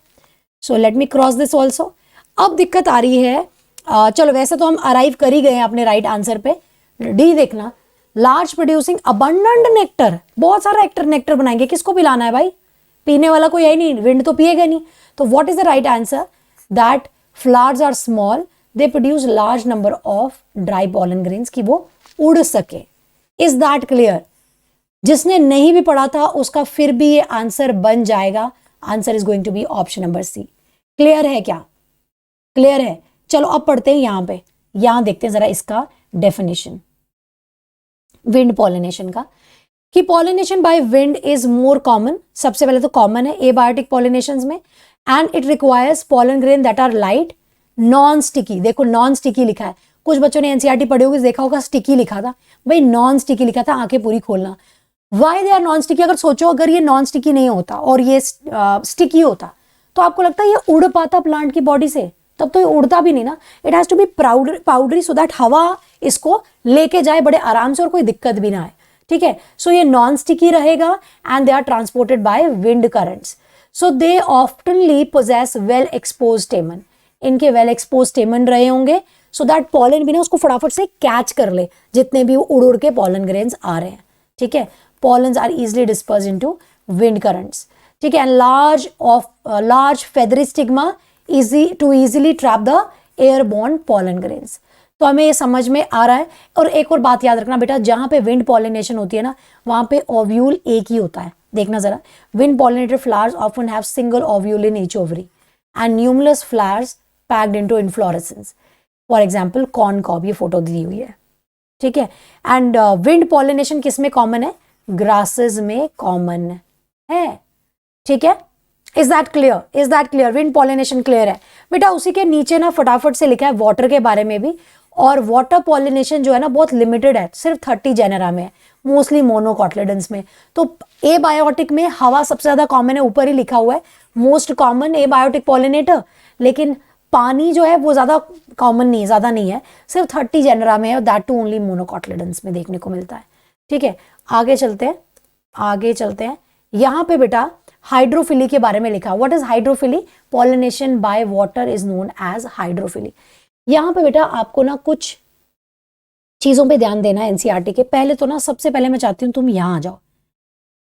S1: So let me cross this also. अब दिक्कत आ रही है, चलो वैसे तो हम अराइव कर ही गए हैं अपने राइट आंसर पे। डी देखना, लार्ज प्रोड्यूसिंग अबंडेंट नेक्टर, बहुत सारा नेक्टर बनाएंगे, किसको पिलाना है भाई? पीने वाला कोई है नहीं, विंड तो पिएगा नहीं। तो what is the right answer? That flowers are small, they produce large number of dry pollen grains, कि वो उड़ सके। Is that clear? जिसने नहीं भी पढ़ा था उसका फिर भी ये आंसर बन जाएगा। Answer is going to be option number C. Clear है क्या? क्लियर है? चलो अब पढ़ते हैं यहां पे, यहां देखते हैं जरा इसका डेफिनेशन विंड पॉलिनेशन का, कि pollination by wind is more common. सबसे पहले तो कॉमन है एबायोटिक पॉलिनेशंस में, and it requires pollen grain that are light, non sticky. देखो नॉन स्टिकी लिखा है, कुछ बच्चों ने एनसीईआरटी पढ़ी होगी, देखा होगा स्टिकी लिखा था, भाई नॉन स्टिकी लिखा था, आंखें पूरी खोलना। Why they are non sticky? अगर सोचो, अगर ये नॉन स्टिकी नहीं होता और ये स्टिकी होता, तो आपको लगता है ये उड़ पाता प्लांट की बॉडी से? तब तो ये उड़ता भी नहीं ना। It has to be powdery so that हवा इसको लेके जाए बड़े आराम से और कोई दिक्कत भी ना आए। ठीक है, सो ये नॉन स्टिकी रहेगा and they are transported by wind currents. So they oftenly possess well expose stamen, इनके वेल एक्सपोज स्टेमन रहे होंगे, सो दैट पॉलन भी ना उसको फटाफट से कैच कर ले, जितने भी उड़ उड़ के पॉलन ग्रेन्स आ रहे हैं। ठीक है, pollens are easily disperse into wind currents. ठीक है, and large feathery stigma easily trap the airborne pollen grains. तो हमें ये समझ में आ रहा है। और एक और बात याद रखना बेटा, जहां पे विंड पॉलिनेशन होती है ना, वहां पे ओव्यूल एक ही होता है। देखना जरा, wind pollinated flowers often have single ovule in each ovary and numerous flowers packed into inflorescence. For example corn cob, ये फोटो दी हुई है। ठीक है, एंड विंड पॉलिनेशन किस में कॉमन है? ग्रासेस में कॉमन है। ठीक है, is that clear? Is that clear? Wind pollination clear है बेटा। उसी के नीचे ना फटाफट से लिखा है वाटर के बारे में भी, और वाटर पॉलिनेशन जो है ना बहुत लिमिटेड है, सिर्फ 30 जेनेरा में है, मोस्टली मोनोकॉटलेडन्स में। तो एबायोटिक में हवा सबसे ज्यादा कॉमन है, ऊपर ही लिखा हुआ है मोस्ट कॉमन एबायोटिक पॉलिनेटर। लेकिन पानी जो है वो ज्यादा कॉमन नहीं है, ज्यादा नहीं है, सिर्फ 30 जेनेरा में है, दैट टू ओनली मोनोकॉटलेडन्स में देखने को मिलता है। ठीक है, आगे चलते हैं, आगे चलते हैं। यहां पे बेटा हाइड्रोफिली के बारे में लिखा। What is hydrophily? Pollination by water is known as hydrophily. यहां पे बेटा आपको ना कुछ चीज़ों पे ध्यान देना एनसीईआरटी के। पहले तो ना सबसे पहले मैं चाहती हूँ तुम यहाँ आ जाओ।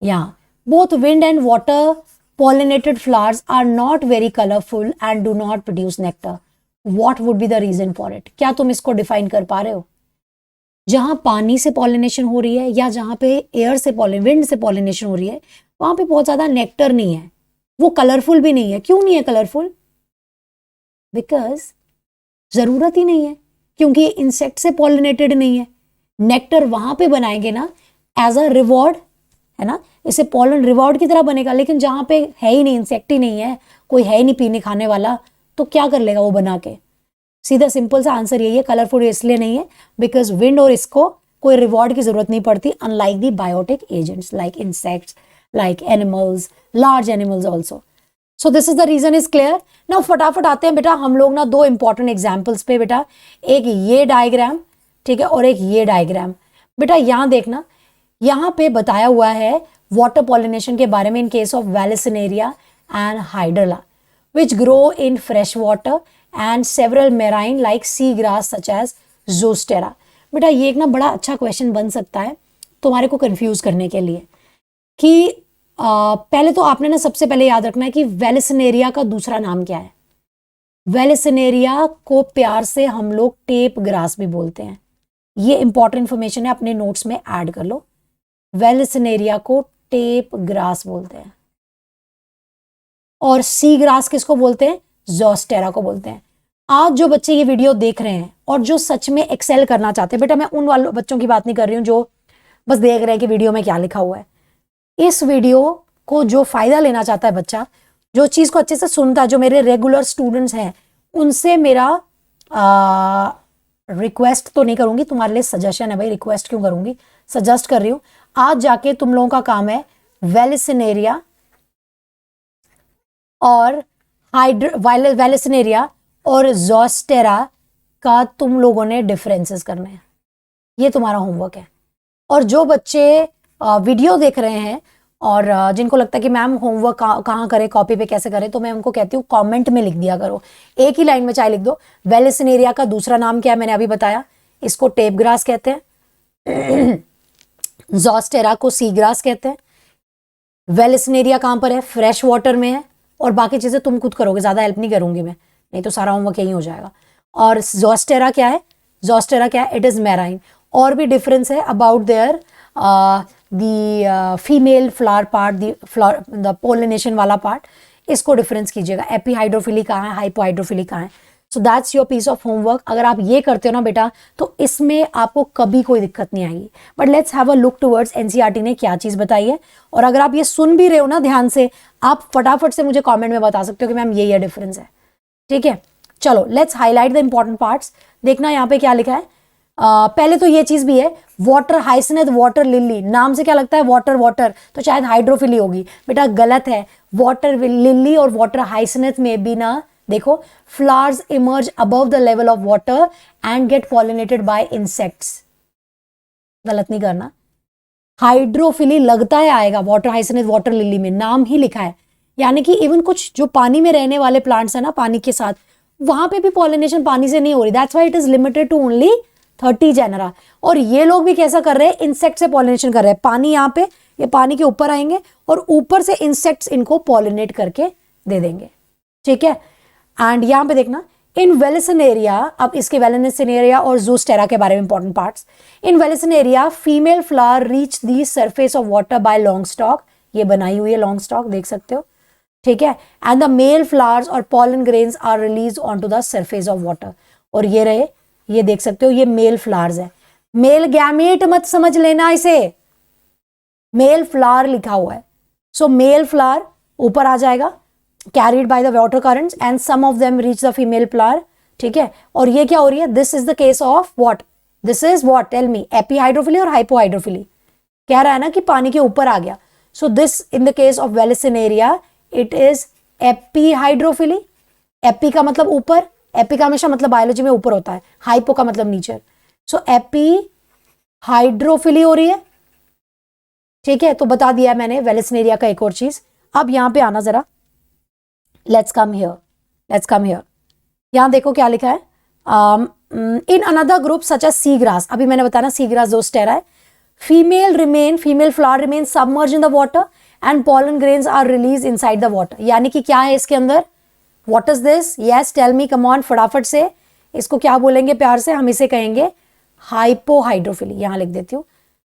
S1: यहाँ both wind and water pollinated flowers are not very colorful and do not produce nectar. What would be the reason for it? क्या तुम इसको डिफाइन कर पा रहे हो? जहां पानी से पॉलिनेशन हो रही है या जहां पे एयर से विंड से पॉलिनेशन हो रही है, वहां पे बहुत ज्यादा नेक्टर नहीं है, वो कलरफुल भी नहीं है। क्यों नहीं है कलरफुल? बिकॉज जरूरत ही नहीं है, क्योंकि इंसेक्ट से पॉलिनेटेड नहीं है। नेक्टर वहां पे बनाएंगे ना एज अ रिवॉर्ड, है ना, इसे पॉलन रिवॉर्ड की तरह बनेगा। लेकिन जहां पे है ही नहीं, इंसेक्ट ही नहीं है, कोई है ही नहीं पीने खाने वाला, तो क्या कर लेगा वो बना के? सीधा सिंपल सा आंसर यही है, कलरफुल इसलिए नहीं है बिकॉज विंड और इसको कोई रिवॉर्ड की जरूरत नहीं पड़ती, unlike the biotic agents like insects, like animals, large animals also. So this is the reason is clear. Now फटाफट आते हैं बेटा हम लोग ना दो इंपॉर्टेंट एग्जाम्पल्स पे बेटा। एक ये डायग्राम, ठीक है, और एक ये डायग्राम। बेटा यहाँ देखना, यहाँ पे बताया हुआ है वाटर पॉलिनेशन के बारे में in case of Vallisneria and Hydrilla which grow in fresh water and several marine like sea grass such as Zostera. बेटा ये एक ना बड़ा अच्छा क्वेश्चन बन सकता है तुम्हारे को कंफ्यूज करने के लिए कि पहले तो आपने ना सबसे पहले याद रखना है कि वेलिसिनेरिया का दूसरा नाम क्या है। वेलिसिनेरिया को प्यार से हम लोग टेप ग्रास भी बोलते हैं। ये इंपॉर्टेंट इंफॉर्मेशन है, अपने नोट्स में ऐड कर लो। वेलिसिनेरिया को टेप ग्रास बोलते हैं और सी ग्रास किसको बोलते हैं? ज़ोस्टेरा को बोलते हैं। आज जो बच्चे ये वीडियो देख रहे हैं और जो सच में एक्सेल करना चाहते हैं, बेटा मैं उन वालों बच्चों की बात नहीं कर रही हूँ जो बस देख रहे हैं कि वीडियो में क्या लिखा हुआ है। इस वीडियो को जो फायदा लेना चाहता है बच्चा, जो चीज़ को अच्छे से सुनता है, जो मेरे रेगुलर स्टूडेंट्स हैं, उनसे मेरा रिक्वेस्ट तो नहीं करूंगी, तुम्हारे लिए सजेशन है भाई, रिक्वेस्ट क्यों करूंगी, सजेस्ट कर रही हूं। आज जाके तुम लोगों का काम है वेलिसिनेरिया और वेलिसिनेरिया और ज़ोस्टेरा का तुम लोगों ने डिफरेंसेस करने हैं। ये तुम्हारा होमवर्क है। और जो बच्चे वीडियो देख रहे हैं और जिनको लगता है कि मैम होमवर्क कहाँ करें, कॉपी पे कैसे करें, तो मैं उनको कहती हूँ कमेंट में लिख दिया करो, एक ही लाइन में चाहे लिख दो, वेलिसिनेरिया का दूसरा नाम क्या है, मैंने अभी बताया, इसको टेप ग्रास कहते हैं, ज़ोस्टेरा को सी ग्रास कहते हैं। वेलिसिनेरिया कहाँ पर है? फ्रेश वाटर में है। और बाकी चीज़ें तुम खुद करोगे, ज़्यादा हेल्प नहीं करूंगी मैं, नहीं तो सारा होमवर्क यही हो जाएगा। और ज़ोस्टेरा क्या है? ज़ोस्टेरा क्या है? It is marine. और भी डिफरेंस है about there the female flower part, the pollination वाला पार्ट, इसको डिफरेंस कीजिएगा। एपीहाइड्रोफिली कहाँ है, हाइपोहाइड्रोफिली कहाँ है। So that's your piece of homework. अगर आप ये करते हो ना बेटा, तो इसमें आपको कभी कोई दिक्कत नहीं आएगी। But let's have a look towards NCERT ने क्या चीज़ बताई है। और अगर आप ये सुन भी रहे हो ना ध्यान से, आप फटाफट से मुझे कॉमेंट में बता सकते हो कि मैम ये डिफरेंस है, ठीक है। चलो let's highlight the important parts. देखना यहाँ पे क्या लिखा है। पहले तो ये चीज भी है, वाटर हाइसिनेथ वाटर लिली, नाम से क्या लगता है वाटर वाटर, तो शायद हाइड्रोफिली होगी। बेटा गलत है, वाटर लिली और वाटर हाइसिनेथ में भी ना, देखो, flowers emerge above the level of water and get pollinated by insects. गलत नहीं करना, हाइड्रोफिली लगता है आएगा वाटर हाइसिनेथ वाटर लिली में, नाम ही लिखा है। यानी कि इवन कुछ जो पानी में रहने वाले प्लांट्स है ना, पानी के साथ, वहां पे भी पॉलिनेशन पानी से नहीं हो रही। That's why it is limited to only 30 genera. और ये लोग भी कैसा कर रहे हैं? इंसेक्ट से पॉलिनेशन कर रहे हैं। पानी यहाँ पे, ये पानी के ऊपर आएंगे और ऊपर से इंसेक्ट्स इनको पॉलिनेट करके दे देंगे, ठीक है। एंड यहाँ पे देखना, इन वेलिसिनेरिया, अब इसके वेलिसिनेरिया और ज़ोस्टेरा के बारे में important parts. In Vallisneria female flower reach the surface of water by long stalk, ये बनाई हुई है लॉन्ग स्टॉक, देख सकते हो, ठीक है। एंड द मेल फ्लावर्स और pollen grains are release on to the surface of water. और ये रहे, ये देख सकते हो, ये मेल फ्लावर्स है। मेल गैमेट मत समझ लेना इसे, मेल फ्लावर लिखा हुआ है। सो मेल फ्लावर ऊपर आ जाएगा, carried by the water currents and some of them reach the female flower, ठीक है। और ये क्या हो रही है? This is the case of what? This is what? Tell me, epihydrophily और हाइपोहाइड्रोफिली? कह रहा है ना कि पानी के ऊपर आ गया। So this in the case of Vallisneria it is epihydrophily. Epi का मतलब ऊपर, एपी का हमेशा मतलब बायोलॉजी में ऊपर होता है, हाइपो का मतलब नीचे। सो एपी हाइड्रोफिली हो रही है, ठीक है। तो बता दिया मैंने वेलिसिनेरिया का एक और चीज। अब यहां पे आना जरा, let's come here, let's come here. यहां देखो क्या लिखा है, in another group such as sea grass, अभी मैंने बताया ना सी ग्रास जोस्टेरा है, female flower remain submerge in the water and pollen grains are release inside the water. यानी कि क्या है इसके अंदर, what is this, yes tell me, come on फटाफट से, इसको क्या बोलेंगे प्यार से, हम इसे कहेंगे हाइपोहाइड्रोफिली, यहां लिख देती हूँ।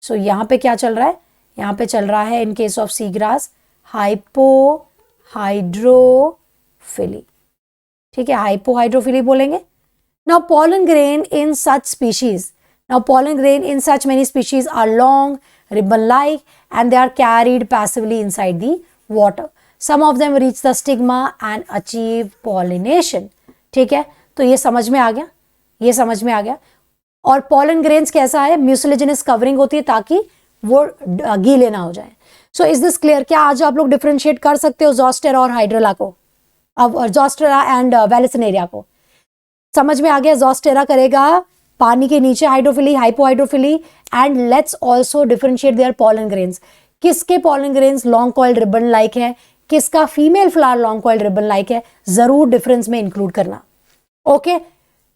S1: सो यहाँ पे क्या चल रहा है, यहाँ पे चल रहा है in case of sea grass hypohydrophily, ठीक है, हाइपोहाइड्रोफिली बोलेंगे। Now pollen grain in such species, many species are long, ribbon-like, and they are carried passively inside the water. Some of them reach the stigma and achieve pollination. ठीक है, तो ये समझ में आ गया, ये समझ में आ गया। और pollen grains कैसा है, mucilaginous covering होती है ताकि वो गीले ना हो जाए। So is this clear? क्या आज आप लोग डिफ्रेंशिएट कर सकते हो जोस्टेरा और हाइड्रेला को, अब जोस्टेरा एंड वेलिसिनेरिया को? समझ में आ गया, जोस्टेरा करेगा पानी के नीचे hydrophily, hypohydrophily, and let's also differentiate their pollen grains. किसके pollen grains long coiled ribbon like है, किसका female flower long coiled ribbon like है, जरूर डिफरेंस में इंक्लूड करना। Okay,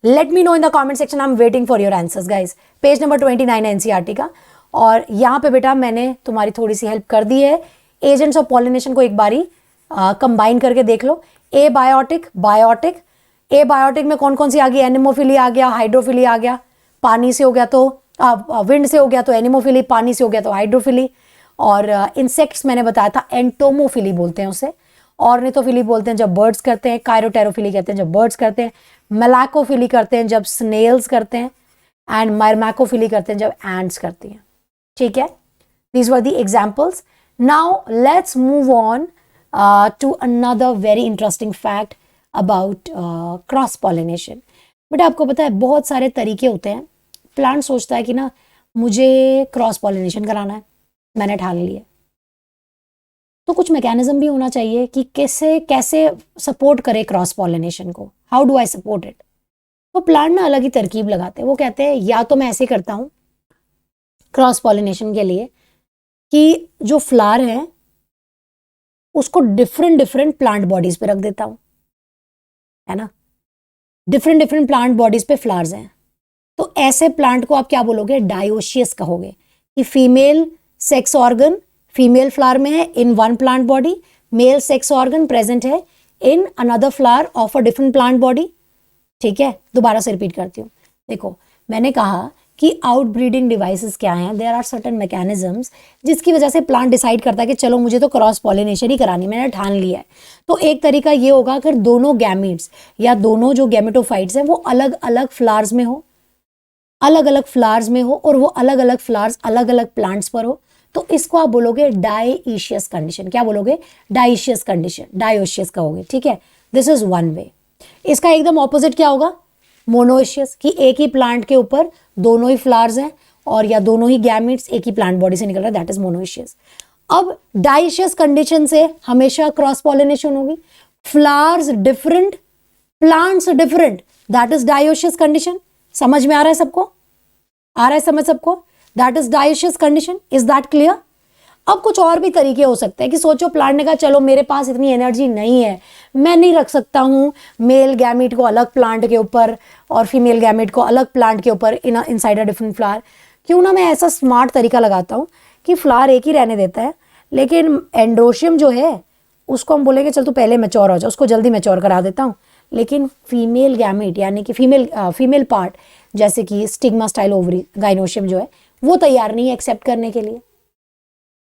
S1: let me know in the comment section, I am waiting for your answers guys. Page number 29 NCERT का, और यहाँ पे बेटा मैंने तुम्हारी थोड़ी सी हेल्प कर दी है। एजेंट्स ऑफ पॉलिनेशन को एक बारी कंबाइन करके देख लो। एबायोटिक, बायोटिक, एबायोटिक में कौन कौन सी आ गई, एनिमोफिली आ गया, हाइड्रोफिली आ गया, पानी से हो गया तो विंड से हो गया तो एनिमोफिली, पानी से हो गया तो हाइड्रोफिली। और इंसेक्ट्स मैंने बताया था एंटोमोफिली बोलते हैं उसे, ऑर्निथोफिली बोलते हैं जब बर्ड्स करते हैं, कायरोटेरोफिली कहते हैं जब बर्ड्स करते हैं, मेलाकोफिली करते हैं जब स्नेल्स करते हैं, एंड मायरमैकोफिली करते हैं जब एंट्स करती हैं। ठीक है, these were the examples. Now let's move on to another very interesting fact about cross pollination. बेटा आपको पता है बहुत सारे तरीके होते हैं, प्लांट सोचता है कि ना मुझे क्रॉस पॉलिनेशन कराना है, मैंने ठान लिया, तो कुछ मैकेनिज्म भी होना चाहिए कि कैसे सपोर्ट करे क्रॉस पॉलिनेशन को, how do I support it. तो प्लांट ना अलग ही तरकीब लगाते हैं, वो कहते हैं या तो मैं ऐसे करता हूँ क्रॉस पॉलिनेशन के लिए कि जो फ्लावर है उसको डिफरेंट प्लांट बॉडीज पे रख देता हूँ, है ना, डिफरेंट प्लांट बॉडीज पे फ्लावर्स हैं, तो ऐसे प्लांट को आप क्या बोलोगे, डायोशियस कहोगे, कि female sex organ female flower में है in one plant body, male sex organ present है in another flower of a different plant body. ठीक है, दोबारा से रिपीट करती हूँ। देखो मैंने कहा कि आउटब्रीडिंग डिवाइसेस क्या हैं, देयर आर सर्टेन मैकेनिज्म्स जिसकी वजह से प्लांट डिसाइड करता है कि चलो मुझे तो क्रॉस पॉलिनेशन ही करानी, मैंने ठान लिया है। तो एक तरीका ये होगा अगर दोनों गैमीट्स या दोनों जो गैमेटोफाइट्स हैं वो अलग अलग फ्लावर्स में हो, अलग अलग फ्लावर्स में हो, और वो अलग अलग फ्लावर्स अलग अलग प्लांट्स पर हो, तो इसको आप बोलोगे डायशियस कंडीशन। क्या बोलोगे, डायशियस कंडीशन, डायोशियस कहोगे। ठीक है, दिस इज वन वे। इसका एकदम ऑपोजिट क्या होगा, मोनोशियस, कि एक ही प्लांट के ऊपर दोनों ही फ्लावर्स हैं और या दोनों ही गैमेट्स एक ही प्लांट बॉडी से निकल रहा है, दैट इज मोनोशियस। अब डायशियस कंडीशन से हमेशा क्रॉस पॉलिनेशन होगी, flowers different plants different, that is dioecious condition. समझ में आ रहा है सबको, आ रहा है समझ सबको, that is dioecious condition. Is that clear? अब कुछ और भी तरीके हो सकते हैं कि सोचो प्लांट ने कहा चलो मेरे पास इतनी एनर्जी नहीं है, मैं नहीं रख सकता हूँ मेल गैमेट को अलग प्लांट के ऊपर और फीमेल गैमेट को अलग प्लांट के ऊपर इनसाइड अ डिफरेंट फ्लावर। क्यों ना मैं ऐसा स्मार्ट तरीका लगाता हूँ कि फ्लावर एक ही रहने देता है, लेकिन एंड्रोशियम जो है उसको हम बोलेंगे चल तू पहले मैच्योर हो जाए, उसको जल्दी मैच्योर करा देता हूँ, लेकिन फीमेल गैमेट यानी कि फीमेल पार्ट जैसे कि स्टिग्मा स्टाइल ओवरी गाइनोशियम जो है वो तैयार नहीं है एक्सेप्ट करने के लिए।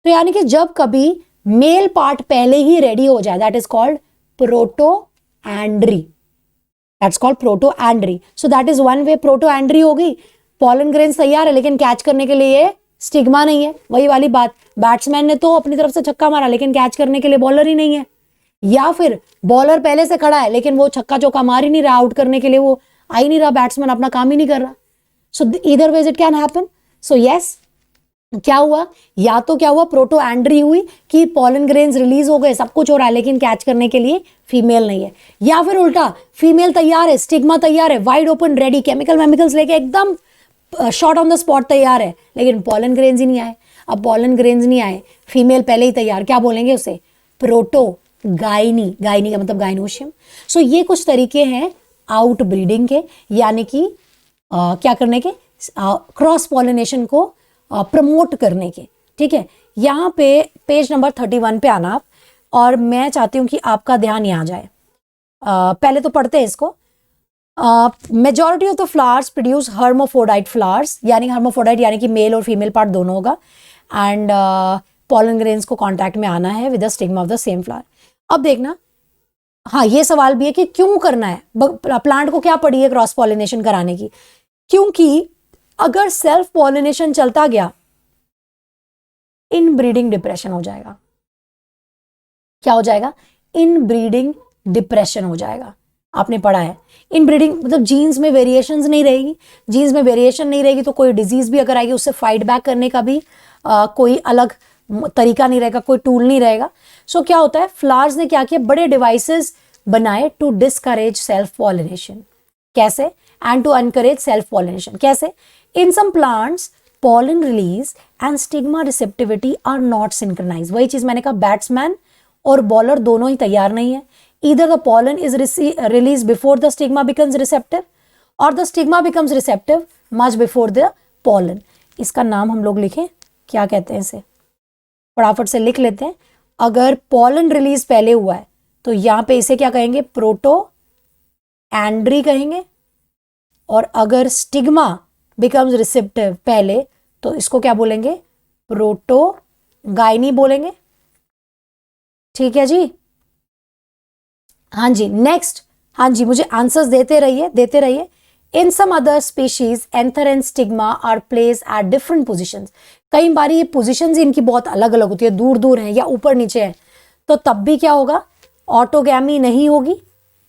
S1: तो यानी कि जब कभी मेल पार्ट पहले ही रेडी हो जाए, that is called protandry, that's called protandry. So that is one way, protandry हो गई, पॉलन ग्रेन्स तैयार है लेकिन कैच करने के लिए स्टिग्मा नहीं है। वही वाली बात, बैट्समैन ने तो अपनी तरफ से छक्का मारा लेकिन कैच करने के लिए बॉलर ही नहीं है, या फिर बॉलर पहले से खड़ा है लेकिन वो छक्का चौका मार ही नहीं रहा, आउट करने के लिए वो आ ही नहीं रहा, बैट्समैन अपना काम ही नहीं कर रहा। So either ways it can happen. So yes, क्या हुआ, या तो क्या हुआ प्रोटोएंड्री हुई कि पॉलन ग्रेन्स रिलीज हो गए, सब कुछ हो रहा है लेकिन कैच करने के लिए फीमेल नहीं है, या फिर उल्टा फीमेल तैयार है, स्टिग्मा तैयार है, वाइड ओपन रेडी, केमिकल्स लेके एकदम शॉट ऑन द स्पॉट तैयार है, लेकिन पॉलन ग्रेन्स ही नहीं आए। अब पॉलन ग्रेन्स नहीं आए, फीमेल पहले ही तैयार, क्या बोलेंगे उसे, प्रोटो गाइनी, गाइनी का मतलब गाइनोशियम। सो ये कुछ तरीके हैं आउट ब्रीडिंग के, यानी कि क्या करने के, क्रॉस पॉलिनेशन को प्रमोट करने के। ठीक है, यहाँ पे पेज नंबर 31 पे आना आप, और मैं चाहती हूँ कि आपका ध्यान यहाँ जाए। पहले तो पढ़ते हैं इसको। Majority of the flowers produce hermaphrodite flowers, यानी हर्मोफोडाइट यानी कि मेल और फीमेल पार्ट दोनों होगा, एंड पॉलन ग्रेन्स को कांटेक्ट में आना है with the stigma of the same flower. अब देखना, हाँ ये सवाल भी है कि क्यों करना है, प्लांट को क्या पड़ी है क्रॉस पॉलिनेशन कराने की, क्योंकि अगर सेल्फ पॉलिनेशन चलता गया इन ब्रीडिंग डिप्रेशन हो जाएगा। क्या हो जाएगा? इन ब्रीडिंग डिप्रेशन हो जाएगा। आपने पढ़ा है इन ब्रीडिंग मतलब जीन्स में वेरिएशंस नहीं रहेगी, जीन्स में वेरिएशन नहीं रहेगी तो कोई डिजीज भी अगर आएगी उससे फाइट बैक करने का भी कोई अलग तरीका नहीं रहेगा, कोई टूल नहीं रहेगा। सो क्या होता है, फ्लावर्स ने क्या किया, बड़े डिवाइसेस बनाए टू डिस्करेज सेल्फ पॉलिनेशन। कैसे? And to encourage self pollination. कैसे? In some plants pollen release and stigma receptivity are not synchronized। वही चीज मैंने कहा, बैट्समैन और बॉलर दोनों ही तैयार नहीं है। either the pollen is released before the stigma becomes receptive or the stigma becomes receptive much before the pollen। इसका नाम हम लोग लिखें, क्या कहते हैं इसे, फटाफट से लिख लेते हैं। अगर pollen रिलीज पहले हुआ है तो यहां पे इसे क्या कहेंगे, प्रोटो एंड्री कहेंगे, और अगर स्टिग्मा बिकम्स रिसेप्टिव पहले तो इसको क्या बोलेंगे, प्रोटो गाइनी बोलेंगे। ठीक है जी, हाँ जी। नेक्स्ट, हाँ जी, मुझे आंसर्स देते रहिए। In some other species anther and stigma are place at different positions. कई बार ये पोजिशंस इनकी बहुत अलग अलग होती है, दूर दूर है या ऊपर नीचे है, तो तब भी क्या होगा, ऑटोगैमी नहीं होगी।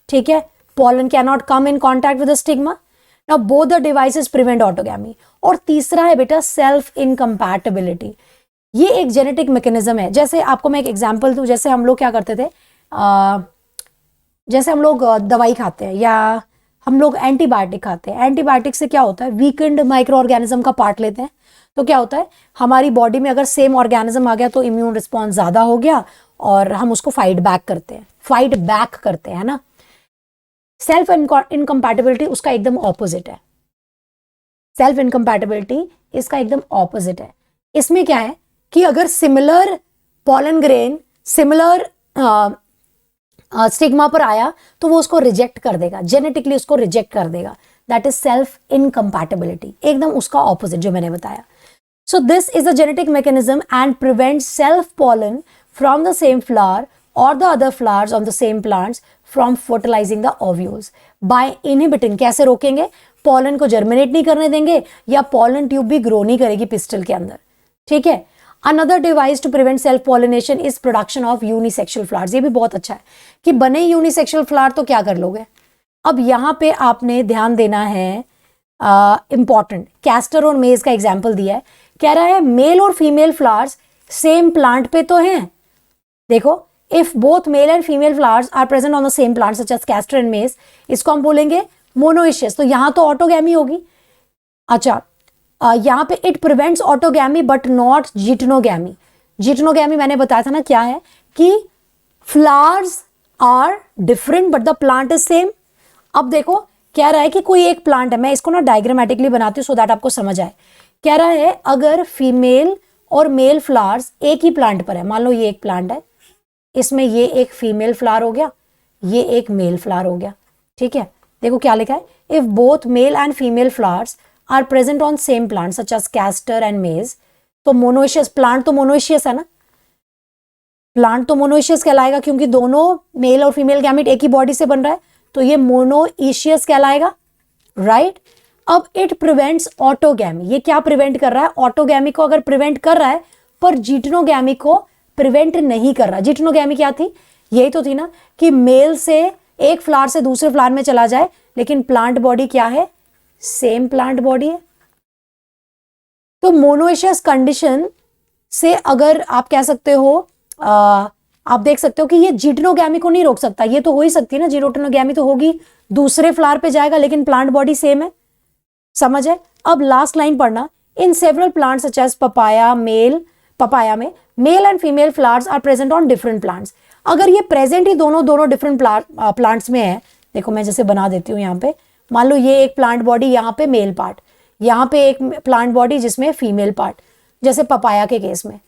S1: ठीक है, pollen cannot come in contact with the stigma। Now both the devices prevent autogamy। और तीसरा है बेटा सेल्फ इनकम्पैटिबिलिटी। ये एक जेनेटिक मैकेनिज्म है। जैसे आपको मैं एक एग्जांपल दूं, जैसे हम लोग क्या करते थे, जैसे हम लोग दवाई खाते हैं या हम लोग एंटीबायोटिक खाते हैं। एंटीबायोटिक से क्या होता है, वीकेंड माइक्रो ऑर्गेनिज्म का पार्ट लेते हैं, तो क्या होता है, हमारी बॉडी में अगर सेम ऑर्गेनिज्म आ गया तो इम्यून रिस्पॉन्स ज्यादा हो गया और हम उसको फाइट बैक करते हैं ना। सेल्फ इनकम्पैटिबिलिटी उसका एकदम ऑपोजिट है। सेल्फ इनकम्पैटिबिलिटी इसका एकदम ऑपोजिट है। इसमें क्या है कि अगर similar pollen grain similar stigma पर आया तो वो उसको रिजेक्ट कर देगा, जेनेटिकली उसको रिजेक्ट कर देगा। दैट इज सेल्फ इनकम्पैटिबिलिटी, एकदम उसका ऑपोजिट जो मैंने बताया। सो this is a genetic mechanism and prevent self pollen from the same flower or the other flowers on the same plants from fertilizing the ovules by inhibiting। कैसे रोकेंगे, pollen को germinate नहीं करने देंगे या pollen tube भी grow नहीं करेगी pistil के अंदर। ठीक है, another device to prevent self pollination is production of unisexual flowers। ये भी बहुत अच्छा है कि बने unisexual flower तो क्या कर लोगे। अब यहाँ पे आपने ध्यान देना है, इंपॉर्टेंट, कैस्टर और मेज का एग्जाम्पल दिया है। कह रहा है मेल और फीमेल फ्लावर्स सेम प्लांट पे तो हैं। देखो, if both male and female flowers are present on the same plant such as castor and maize, इसको हम बोलेंगे मोनोइशियस। तो यहां तो ऑटोगैमी होगी। अच्छा, यहां पे it prevents autogamy but not geitonogamy. Geitonogamy मैंने बताया था ना, क्या है कि flowers are different but the plant is same. अब देखो, कह रहा है कि कोई एक प्लांट है, मैं इसको ना डायग्रामेटिकली बनाती हूँ सो दैट आपको समझ आए। कह रहा है अगर फीमेल और मेल फ्लावर्स एक ही प्लांट पर है, मान लो ये एक प्लांट है, इसमें ये एक फीमेल फ्लावर हो गया, ये एक मेल फ्लावर हो गया। ठीक है, देखो क्या लिखा है, if both male and female flowers are present on same plant such as castor and maize, तो मोनोइशियस प्लांट तो मोनोइशियस है ना, प्लांट तो मोनोइशियस कहलाएगा क्योंकि दोनों मेल और फीमेल गैमेट एक ही बॉडी से बन रहा है, तो ये मोनोइशियस कहलाएगा, राइट। अब इट प्रिवेंट्स ऑटोगैमी। ये क्या प्रिवेंट कर रहा है, ऑटोगैमी को अगर प्रिवेंट कर रहा है पर जिटनोगैमी को प्रिवेंट नहीं कर रहा। जिटनोगैमी क्या थी, यही तो थी ना कि मेल से एक फ्लावर से दूसरे फ्लावर में चला जाए, लेकिन प्लांट बॉडी क्या है, सेम प्लांट बॉडी है। तो मोनोइशियस कंडीशन से अगर आप कह सकते हो, आप देख सकते हो कि ये जिटनोगैमी को नहीं रोक सकता। ये तो हो ही सकती है ना, जिटनोगैमी तो होगी, दूसरे फ्लावर पे जाएगा लेकिन प्लांट बॉडी सेम है। समझ है। अब लास्ट लाइन पढ़ना, in several plants such as papaya में male and female flowers are present on different plants. अगर ये प्रेजेंट ही दोनों डिफरेंट प्लांट्स में है देखो मैं जैसे बना देती हूँ यहाँ पे, मान लो ये एक प्लांट बॉडी, यहाँ पे मेल पार्ट, यहाँ पे एक प्लांट बॉडी जिसमें फीमेल पार्ट, जैसे पपाया के केस में।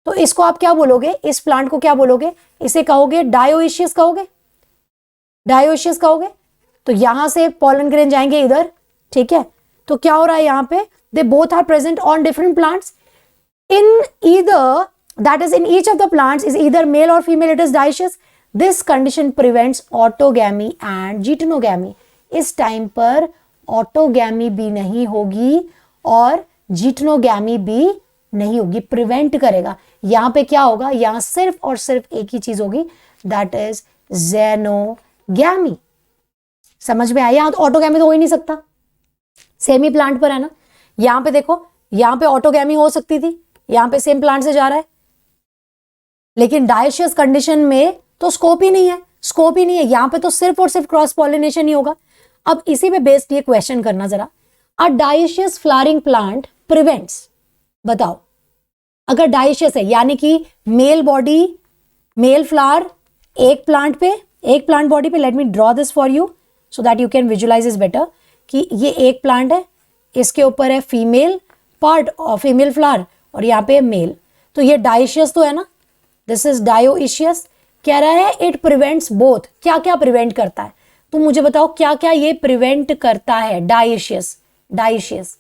S1: तो इसको आप क्या बोलोगे, इस प्लांट को क्या बोलोगे, इसे कहोगे डायोइशियस कहोगे, डायोइशियस कहोगे। तो यहां से पॉलन ग्रेन जाएंगे इधर, ठीक है। तो क्या हो रहा है यहाँ पे, they both are present on different plants, in either that is in each of the plants is either male or female, it is dioecious. This condition prevents autogamy and geitonogamy. इस टाइम पर ऑटोगैमी भी नहीं होगी और जीटनोगैमी भी नहीं होगी, प्रिवेंट करेगा। यहां पे क्या होगा, यहां सिर्फ और सिर्फ एक ही चीज होगी, दैट इज जेनोगैमी। समझ में आया, तो ऑटोगैमी तो हो ही नहीं सकता, सेमी प्लांट पर है ना। यहां पे देखो, यहां पे ऑटोगैमी हो सकती थी, यहां पे सेम प्लांट से जा रहा है, लेकिन डायोशियस कंडीशन में तो स्कोप ही नहीं है, स्कोप ही नहीं है, यहां पे तो सिर्फ और सिर्फ क्रॉस पॉलिनेशन ही होगा। अब इसी पे बेस्ड ये क्वेश्चन करना जरा, a dioecious flowering plant prevents, बताओ अगर डायोशियस है यानी कि मेल बॉडी, मेल फ्लावर एक प्लांट पे, एक प्लांट बॉडी पे, let me draw this for you so that you can visualize this better, कि ये एक प्लांट है, इसके ऊपर है फीमेल पार्ट और फीमेल फ्लावर और यहाँ पे मेल, तो ये डायोशियस तो है ना, दिस इज डायोइशियस। कह रहा है इट प्रिवेंट्स बोथ, क्या क्या प्रिवेंट करता है, तो मुझे बताओ क्या क्या ये प्रिवेंट करता है। डायोशियस, डायोशियस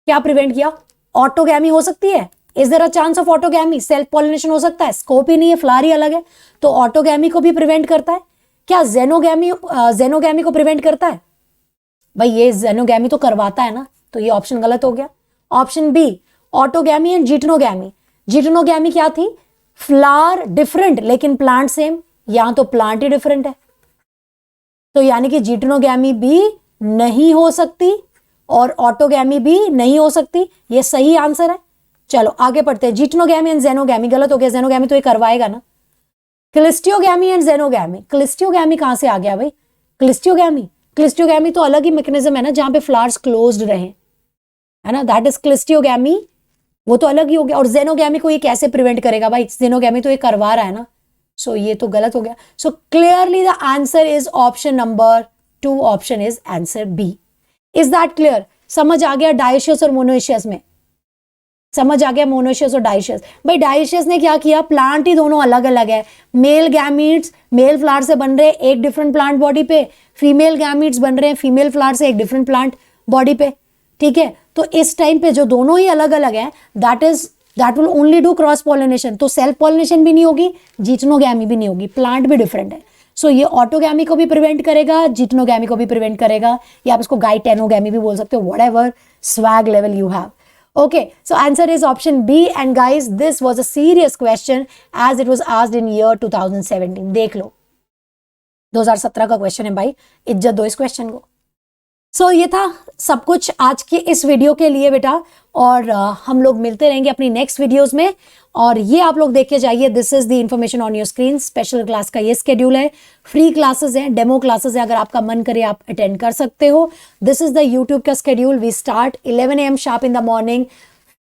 S1: क्या प्रिवेंट किया, ऑटोगैमी हो सकती है, is there a chance of autogamy, self pollination हो सकता है, स्कोप ही नहीं है, फ्लावर ही अलग है, तो ऑटोगैमी को भी प्रिवेंट करता है। क्या जेनोगैमी को प्रिवेंट करता है, भाई ये जेनोगैमी तो करवाता है ना, तो ये ऑप्शन गलत हो गया। ऑप्शन बी ऑटोगैमी एंड जीटनोगैमी, जीटनोगैमी क्या थी, फ्लावर डिफरेंट लेकिन प्लांट सेम, यहां तो प्लांट ही डिफरेंट है, तो यानी कि जीटनोगैमी भी नहीं हो सकती और ऑटोगैमी भी नहीं हो सकती, ये सही आंसर है। चलो आगे पढ़ते हैं, जीटनोगैमी एंड जेनोगैमी गलत हो गया, जेनोगैमी तो ये करवाएगा ना। क्लिस्टियोगैमी एंड जेनोगैमी, क्लिस्टियोगैमी कहां से आ गया भाई, क्लिस्टियोगैमी, क्लिस्टियोगैमी तो अलग ही मैकेनिज्म है ना, जहां पे फ्लावर्स क्लोज्ड रहे, है ना, दैट इज क्लिस्टियोगैमी, वो तो अलग ही हो गया। और जेनोगैमी को ये कैसे प्रिवेंट करेगा भाई, जेनोगैमी तो ये करवा रहा है ना, सो ये तो गलत हो गया। So clearly the answer is option number 2, option is answer B. Is that clear, समझ आ गया डायोशियस और मोनोशियस में, समझ आ गया मोनोशियस और डायोशियस। भाई डायोशियस ने क्या किया, प्लांट ही दोनों अलग अलग है, मेल गैमीट्स मेल फ्लावर से बन रहे हैं एक डिफरेंट प्लांट बॉडी पे, फीमेल गैमीट्स बन रहे हैं फीमेल फ्लावर से एक डिफरेंट प्लांट बॉडी पे, ठीक है। तो इस टाइम पे जो दोनों ही अलग अलग है, that will only do cross pollination, तो सेल्फ पॉलिनेशन भी नहीं होगी, जीटनोगैमी भी नहीं होगी, प्लांट भी डिफरेंट है। सो ये ऑटोगैमी को भी प्रिवेंट करेगा, जीटनोगैमी को भी प्रिवेंट करेगा, या आप इसको गाइटेनोगैमी भी बोल सकते हो, whatever swag level you have. Okay, so answer is option B, and guys this was a serious question as it was asked in year 2017. देख लो 2017 का क्वेश्चन है भाई, इज्जत दो इस क्वेश्चन को। ये था सब कुछ आज के इस वीडियो के लिए बेटा, और हम लोग मिलते रहेंगे अपनी नेक्स्ट वीडियोस में, और ये आप लोग देख के जाइए, this is the information on your screen. Special class का ये स्केड्यूल है, फ्री क्लासेस हैं, डेमो क्लासेस है, अगर आपका मन करे आप अटेंड कर सकते हो। दिस इज द यूट्यूब का schedule, we start 11 AM sharp in the morning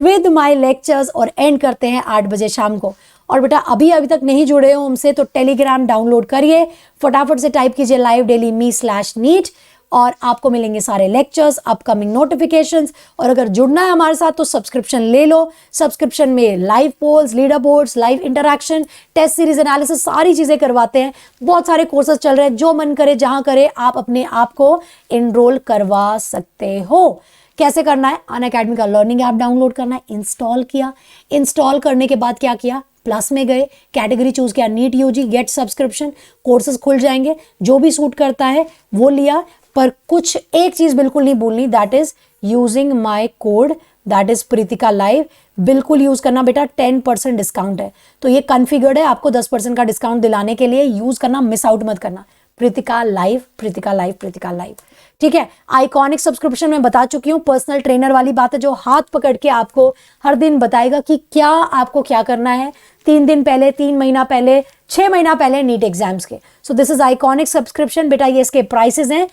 S1: with my lectures और एंड करते हैं 8 बजे शाम को। और बेटा अभी तक नहीं जुड़े हो हमसे तो टेलीग्राम डाउनलोड करिए, फटाफट से टाइप कीजिए livedaily.me/neet, और आपको मिलेंगे सारे लेक्चर्स, अपकमिंग नोटिफिकेशंस। और अगर जुड़ना है हमारे साथ तो सब्सक्रिप्शन ले लो, सब्सक्रिप्शन में live polls, leaderboards, live interaction, test series analysis, सारी चीजें करवाते हैं, बहुत सारे कोर्सेज चल रहे हैं, जो मन करे जहां करे आप अपने आप को एनरोल करवा सकते हो। कैसे करना है, अनअकैडमी का लर्निंग ऐप डाउनलोड करना है, इंस्टॉल किया, इंस्टॉल करने के बाद क्या किया, प्लस में गए, कैटेगरी चूज किया NEET UG, get subscription, courses खुल जाएंगे, जो भी सूट करता है वो लिया। पर कुछ एक चीज बिल्कुल नहीं भूलनी, that is using my code, that is Pritika live, बिल्कुल यूज करना बेटा, 10% डिस्काउंट है, तो ये कॉन्फ़िगर्ड है आपको 10% का डिस्काउंट दिलाने के लिए, यूज करना, मिस आउट मत करना। Pritika live, Pritika live, Pritika live, ठीक है। आइकॉनिक सब्सक्रिप्शन में बता चुकी हूँ, पर्सनल ट्रेनर वाली बात है, जो हाथ पकड़ के आपको हर दिन बताएगा कि क्या आपको क्या करना है, 3 दिन पहले, 3 महीना पहले, 6 महीना पहले नीट एग्जाम्स के। सो दिस इज आइकॉनिक सब्सक्रिप्शन बेटा, ये इसके प्राइसेस हैं,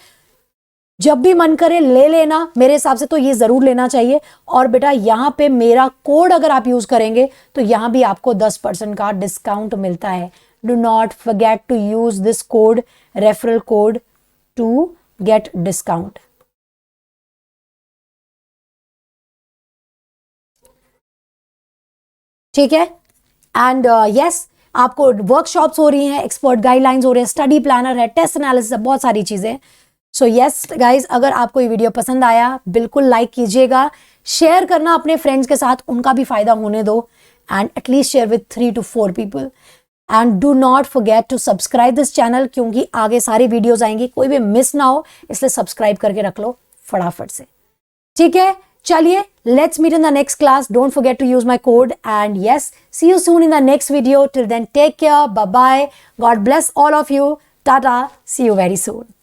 S1: जब भी मन करे ले लेना, मेरे हिसाब से तो ये जरूर लेना चाहिए। और बेटा यहाँ पे मेरा कोड अगर आप यूज करेंगे तो यहाँ भी आपको 10% का डिस्काउंट मिलता है। Do not forget to use this code referral code to get discount. ठीक है. एंड यस, आपको वर्कशॉप्स हो रही हैं, एक्सपर्ट गाइडलाइंस हो रहे हैं, स्टडी प्लानर है, टेस्ट एनालिसिस है, बहुत सारी चीजें. सो यस गाइज, अगर आपको ये वीडियो पसंद आया बिल्कुल लाइक कीजिएगा, शेयर करना अपने फ्रेंड्स के साथ, उनका भी फायदा होने दो, and at least share with 3 to 4 people. And do not forget to subscribe this channel, क्योंकि आगे सारी वीडियोज आएंगी, कोई भी मिस ना हो, इसलिए सब्सक्राइब करके रख लो फटाफट से. ठीक है, चलिए, let's meet in the next class. Don't forget to use my code, and yes, see you soon in the next video. Till then, take care. Bye bye. God bless all of you. Tata. See you very soon.